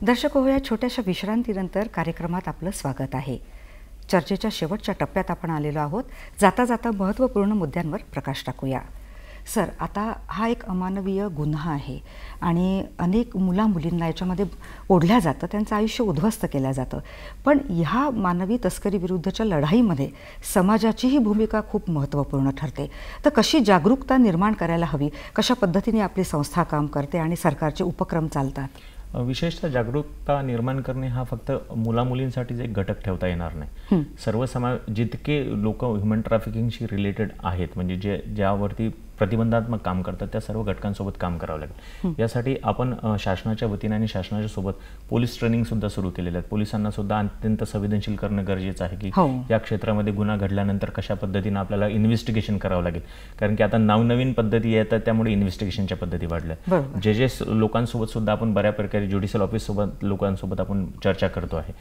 दर्शको, या छोट्याशा विश्रांतीनंतर कार्यक्रमात आपलं स्वागत आहे. चर्चेच्या शेवटच्या टप्प्यात आपण आलेलो आहोत. जाता जाता महत्त्वपूर्ण मुद्द्यांवर प्रकाश टाकूया. सर, आता हा एक अमानवीय गुन्हा आहे आणि अनेक मुलींना याच्यामध्ये ओढल्या जातं, त्यांचं आयुष्य उद्ध्वस्त केलं जातं. पण ह्या मानवी तस्करीविरुद्धच्या लढाईमध्ये समाजाचीही भूमिका खूप महत्त्वपूर्ण ठरते. तर कशी जागरूकता निर्माण करायला हवी, कशा पद्धतीने आपली संस्था काम करते आणि सरकारचे उपक्रम चालतात? विशेषतः जागरूकता निर्माण करणे हा फक्त मुलींसाठीच एक घटक ठेवता येणार नाही. सर्व जितके लोक ह्युमन ट्रॅफिकिंगशी रिलेटेड आहेत, म्हणजे ज्यावरती प्रतिबंधात्मक काम करतात, त्या सर्व घटकांसोबत काम करावं लागेल. यासाठी आपण शासनाच्या वतीने आणि शासनाच्या सोबत पोलीस ट्रेनिंग सुद्धा सुरू केलेले आहेत. पोलिसांना सुद्धा अत्यंत संवेदनशील करणं गरजेचं आहे की या क्षेत्रामध्ये गुन्हा घडल्यानंतर कशा पद्धतीने आपल्याला इन्व्हेस्टिगेशन करावं लागेल. कारण की आता नवनवीन पद्धती येतात, त्यामुळे इन्व्हेस्टिगेशनच्या पद्धती वाढल्या. जे लोकांसोबत सुद्धा आपण बऱ्या प्रकारे ज्युडिशियल ऑफिस सोबत लोकांसोबत आपण चर्चा करतो आहे.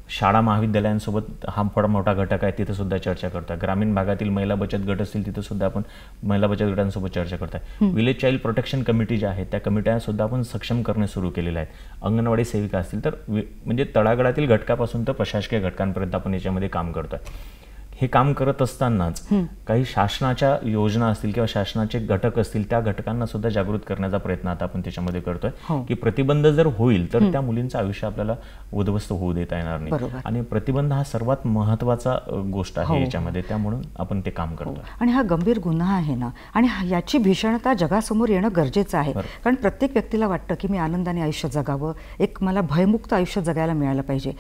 शाळा, महाविद्यालयांसोबत हा फार मोठा घटक आहे, तिथं सुद्धा चर्चा करतो आहे. ग्रामीण भागातील महिला बचत गट असतील, तिथं सुद्धा आपण महिला बचत गटांसोबत चर्चा करतो आहे. विलेज चाइल्ड प्रोटेक्शन कमिटी ज्या आहेत त्या कमिट्या सुद्धा आपण सक्षम करणे सुरू केलेल्या आहेत. अंगणवाडी सेविका असतील, तर म्हणजे तळागाळातील घटकापासून तर प्रशासकीय घटकांपर्यंत आपण याच्यामध्ये काम करतो आहे. हे काम करत असतानाच काही शासनाच्या योजना असतील किंवा शासनाचे घटक असतील त्या घटकांना सुद्धा जागृत करण्याचा प्रयत्न आता आपण त्याच्यामध्ये करतोय की प्रतिबंध जर होईल तर त्या मुलींचं आयुष्य आपल्याला उद्ध्वस्त होऊ देता येणार नाही. आणि प्रतिबंध हा सर्वात महत्वाचा गोष्ट आहे याच्यामध्ये, त्यामुळे आपण ते काम करतो. आणि हा गंभीर गुन्हा आहे ना, आणि याची भीषणता जगासमोर येणं गरजेचं आहे. कारण प्रत्येक व्यक्तीला वाटतं की मी आनंदाने आयुष्य जगावं, एक मला भयमुक्त आयुष्य जगायला मिळालं पाहिजे,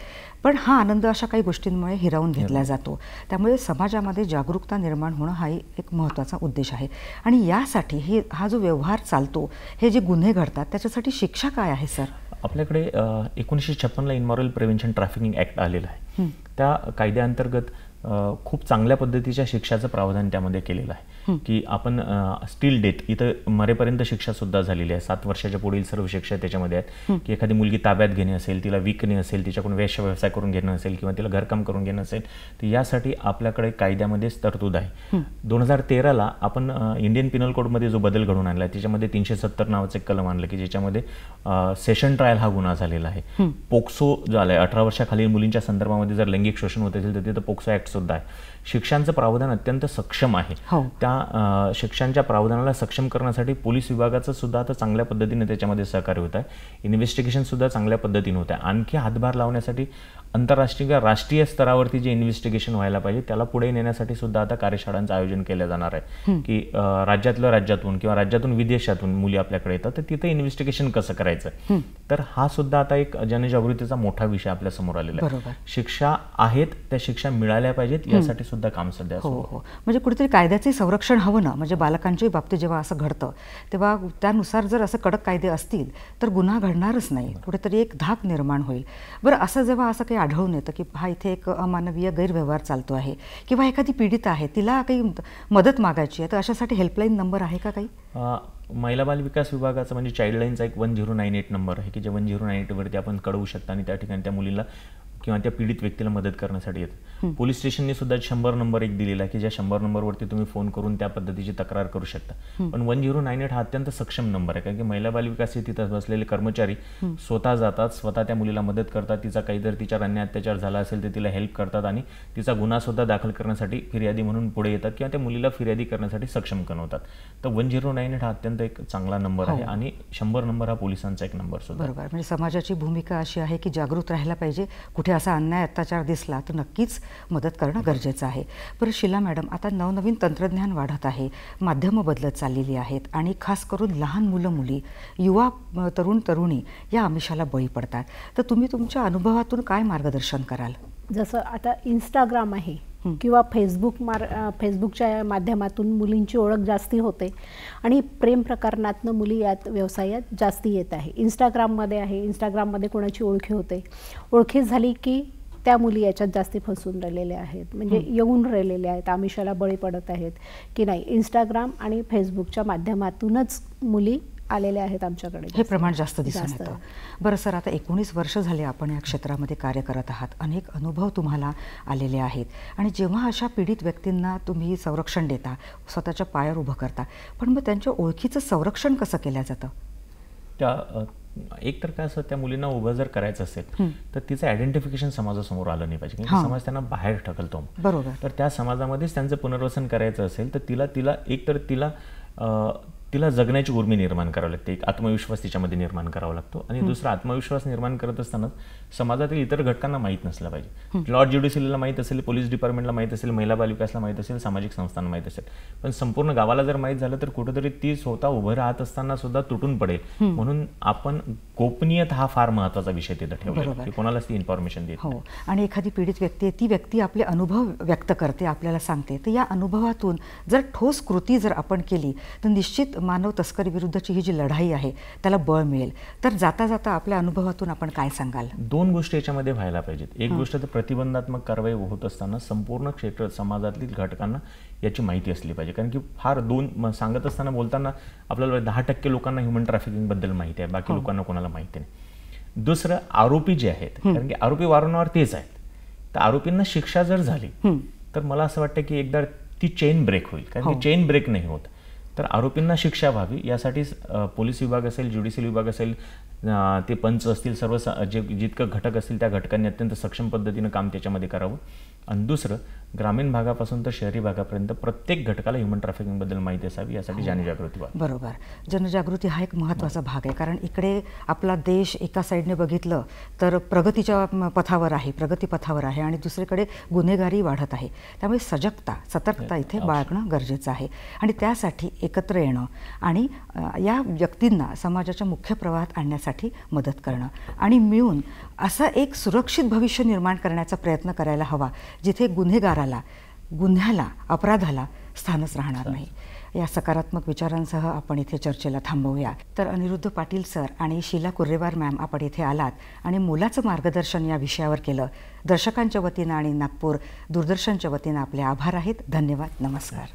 पण हा आनंद अशा काही गोष्टींमुळे हिरावून घेतला जातो. त्यामुळे समाजामध्ये जागरूकता निर्माण होणं हाही एक महत्त्वाचा उद्देश आहे. आणि यासाठी हा जो व्यवहार चालतो, हे जे गुन्हे घडतात, त्याच्यासाठी शिक्षा काय आहे सर? आपल्याकडे 1956ला इमॉरल प्रिव्हेन्शन ट्रॅफिकिंग ॲक्ट आलेला आहे. त्या कायद्याअंतर्गत खूप चांगल्या पद्धतीच्या शिक्षाचं प्रावधान त्यामध्ये केलेलं आहे की आपण स्टील डेथ, इथं मरेपर्यंत शिक्षा सुद्धा झालेली आहे. 7 वर्षाच्या पुढील सर्व शिक्षा त्याच्यामध्ये आहेत की एखादी मुलगी ताब्यात घेणे असेल, तिला विकणे असेल, तिच्याकडून वेश्या व्यवसाय करून घेणं असेल किंवा तिला घरकाम करून घेणं असेल, तर यासाठी आपल्याकडे कायद्यामध्येच तरतूद आहे. 2013ला आपण इंडियन पिनल कोडमध्ये जो बदल घडून आणला आहे त्याच्यामध्ये 370 नावाचं एक कलम आणलं की ज्याच्यामध्ये सेशन ट्रायल हा गुन्हा झालेला आहे. पोक्सो झाला आहे, 18 वर्षाखालील मुलींच्या संदर्भामध्ये जर लैंगिक शोषण होत असेल तर तिथं पोक्सो ॲक्ट सुद्धा आहे. शिक्षांचं प्रावधान अत्यंत सक्षम आहे. त्या शिक्षांच्या प्रावधानाला सक्षम करण्यासाठी पोलीस विभागाचं सुद्धा आता चांगल्या पद्धतीने त्याच्यामध्ये सहकार्य होत आहे. इन्व्हेस्टिगेशन सुद्धा चांगल्या पद्धतीने होत आहे. आणखी हातभार लावण्यासाठी आंतरराष्ट्रीय किंवा राष्ट्रीय स्तरावरती जे इन्व्हेस्टिगेशन व्हायला पाहिजे त्याला पुढे नेण्यासाठी सुद्धा आता कार्यशाळांचं आयोजन केलं जाणार आहे की राज्यातून किंवा राज्यातून विदेशातून मुली आपल्याकडे येतात तर तिथे इन्व्हेस्टिगेशन कसं करायचं. तर हा सुद्धा आता एक जनजागृतीचा मोठा विषय आपल्या समोर आलेला आहे. शिक्षा आहेत, त्या शिक्षा मिळाल्या पाहिजेत यासाठी सुद्धा काम सध्या सुरू आहे. म्हणजे कुठेतरी कायद्याचे संरक्षण हवं ना. म्हणजे बालकांच्या बाबतीत जेव्हा असं घडतं तेव्हा त्यानुसार जर असं कडक कायदे असतील तर गुन्हा घडणारच नाही, कुठेतरी एक धाक निर्माण होईल. बरं, असं जेव्हा असं काही आढळून येतं की हा इथे एक अमानवीय गैरव्यवहार चालतो आहे किंवा एखादी पीडित आहे, तिला काही मदत मागायची आहे, तर अशासाठी हेल्पलाईन नंबर आहे का काही? महिला बाल विकास विभागाचा म्हणजे चाइल्डलाईनचा एक 1098 नंबर आहे की जे 1098 वरती आपण कळवू शकता आणि त्या ठिकाणी त्या मुलीला किंवा त्या पीडित व्यक्तीला मदत करण्यासाठी येतं. पोलीस स्टेशनने सुद्धा 100 नंबर एक दिलेला आहे की ज्या 100 नंबरवरती तुम्ही फोन करून त्या पद्धतीची तक्रार करू शकता. पण 1098 हा अत्यंत सक्षम नंबर आहे कारण की महिला बाल विकास तिथं बसलेले कर्मचारी स्वतः जातात, स्वतः त्या मुलीला मदत करतात. तिचा काही जर तिच्यावर अन्याय अत्याचार झाला असेल तर तिला हेल्प करतात आणि तिचा गुन्हा सुद्धा दाखल करण्यासाठी फिर्यादी म्हणून पुढे येतात किंवा त्या मुलीला फिर्यादी करण्यासाठी सक्षम बनवतात. तर 1098 हा अत्यंत एक चांगला नंबर आहे आणि 100 नंबर हा पोलिसांचा एक नंबर सुद्धा. बरोबर. म्हणजे समाजाची भूमिका अशी आहे की जागृत राहायला पाहिजे. कुठे असा अन्याय अत्याचार दिसला तर नक्कीच मदत करणं गरजेचं आहे. बरं शीला मॅडम, आता नवनवीन तंत्रज्ञान वाढत आहे, माध्यमं बदलत चाललेली आहेत आणि खास करून लहान मुलं मुली, युवा तरुण तरुणी या आमिषाला बळी पडतात. तर तुम्ही तुमच्या अनुभवातून काय मार्गदर्शन कराल? जसं आता इंस्टाग्राम आहे किंवा फेसबुकच्या माध्यमातून मुलींची ओळख जास्ती होते आणि प्रेम प्रकरणातनं मुली यात व्यवसायात जास्ती येत आहे. इंस्टाग्राममध्ये कोणाची ओळखी होते, ओळखी झाली की त्या मुली याच्यात जास्ती फसून राहिलेल्या आहेत, म्हणजे येऊन राहिलेल्या आहेत, आमिषाला बळी पडत आहेत की नाही. इंस्टाग्राम आणि फेसबुकच्या माध्यमातूनच मुली आलेले आहेत आमच्याकडे, हे प्रमाण जास्त दिसून येतं. बरं सर, आता 19 वर्ष झाले आपण या क्षेत्रामध्ये कार्य करत आहात, अनेक अनुभव तुम्हाला आलेले आहेत आणि जेव्हा अशा पीडित व्यक्तींना तुम्ही संरक्षण देता, स्वतःच्या पायावर उभं करता, पण मग त्यांच्या ओळखीचं संरक्षण कसं केलं जातं? एक तर काय असं, त्या मुलींना उभं जर करायचं असेल तर तिचं आयडेंटिफिकेशन समाजासमोर आलं नाही पाहिजे, कारण समाज त्यांना बाहेर ढकलतो. बरोबर. तर त्या समाजामध्येच त्यांचं पुनर्वसन करायचं असेल तर तिला जगण्याची उर्मी निर्माण करावी लागते, एक आत्मविश्वास तिच्यामध्ये निर्माण करावा लागतो. आणि दुसरा, आत्मविश्वास निर्माण करत असताना समाजातील इतर घटकांना माहीत नसलं पाहिजे. लॉ ज्युडिशियरीला माहीत असेल, पोलीस डिपार्टमेंटला माहीत असेल, महिला बाल विकासला माहीत असेल, सामाजिक संस्थांना माहीत असेल, पण संपूर्ण गावाला जर माहीत झालं तर कुठेतरी ती स्वतः उभं राहत असताना सुद्धा तुटून पडेल. म्हणून आपण गोपनीयता हा फार महत्त्वाचा विषय तिथं ठेवला की कोणालाच ती इन्फॉर्मेशन देत नाही. आणि एखादी पीडित व्यक्ती आहे, ती व्यक्ती आपले अनुभव व्यक्त करते, आपल्याला सांगते, तर या अनुभवातून जर ठोस कृती जर आपण केली तर निश्चित मानव तस्करी विरुद्धची ही जी लढाई आहे त्याला बळ मिळेल. तर जाता जाता आपल्या अनुभवातून आपण काय सांगाल? 2 गोष्टी याच्यामध्ये व्हायला पाहिजेत. एक गोष्ट तर प्रतिबंधात्मक कारवाई होत असताना संपूर्ण क्षेत्र समाजातील घटकांना याची माहिती असली पाहिजे, कारण की फार सांगत असताना बोलताना आपल्याला 10% लोकांना ह्युमन ट्रॅफिकिंगबद्दल माहिती आहे, बाकी लोकांना कोणाला माहिती नाही. दुसरं, आरोपी जे आहेत, कारण की आरोपी वारंवार तेच आहेत, तर आरोपींना शिक्षा जर झाली तर मला असं वाटतं की एकदा ती चेन ब्रेक होईल, कारण की चेन ब्रेक नाही होत. तर आरोपींना शिक्षा व्हावी यासाठी पोलीस विभाग असेल, ज्युडिशियल विभाग असेल, ते पंच असतील, सर्व जितकं घटक असतील त्या घटकांनी अत्यंत सक्षम पद्धतीनं काम त्याच्यामध्ये करावं. आणि दुसरं, ग्रामीण भागापासून तर शहरी भागापर्यंत प्रत्येक घटकाला ह्युमन ट्रॅफिकिंगबद्दल माहिती असावी, यासाठी जनजागृती व्हावी. बरोबर. जनजागृती हा एक महत्त्वाचा भाग आहे, कारण इकडे आपला देश एका साईडने बघितलं तर प्रगतीच्या पथावर आहे, प्रगतीपथावर आहे, आणि दुसरीकडे गुन्हेगारी वाढत आहे. त्यामुळे सतर्कता इथे बाळगणं गरजेचं आहे. आणि त्यासाठी एकत्र येणं आणि या व्यक्तींना समाजाच्या मुख्य प्रवाहात आणण्यासाठी मदत करणं आणि मिळून असं एक सुरक्षित भविष्य निर्माण करण्याचा प्रयत्न करायला हवा, जिथे गुन्ह्याला, अपराधाला स्थानच राहणार नाही. या सकारात्मक विचारांसह आपण इथे चर्चेला थांबवूया. तर अनिरुद्ध पाटील सर आणि शीला कुर्रेवार मॅम, आपण इथे आलात आणि मोलाचं मार्गदर्शन या विषयावर केलं. दर्शकांच्या वतीनं आणि नागपूर दूरदर्शनच्या वतीनं आपले आभार आहेत. धन्यवाद. नमस्कार.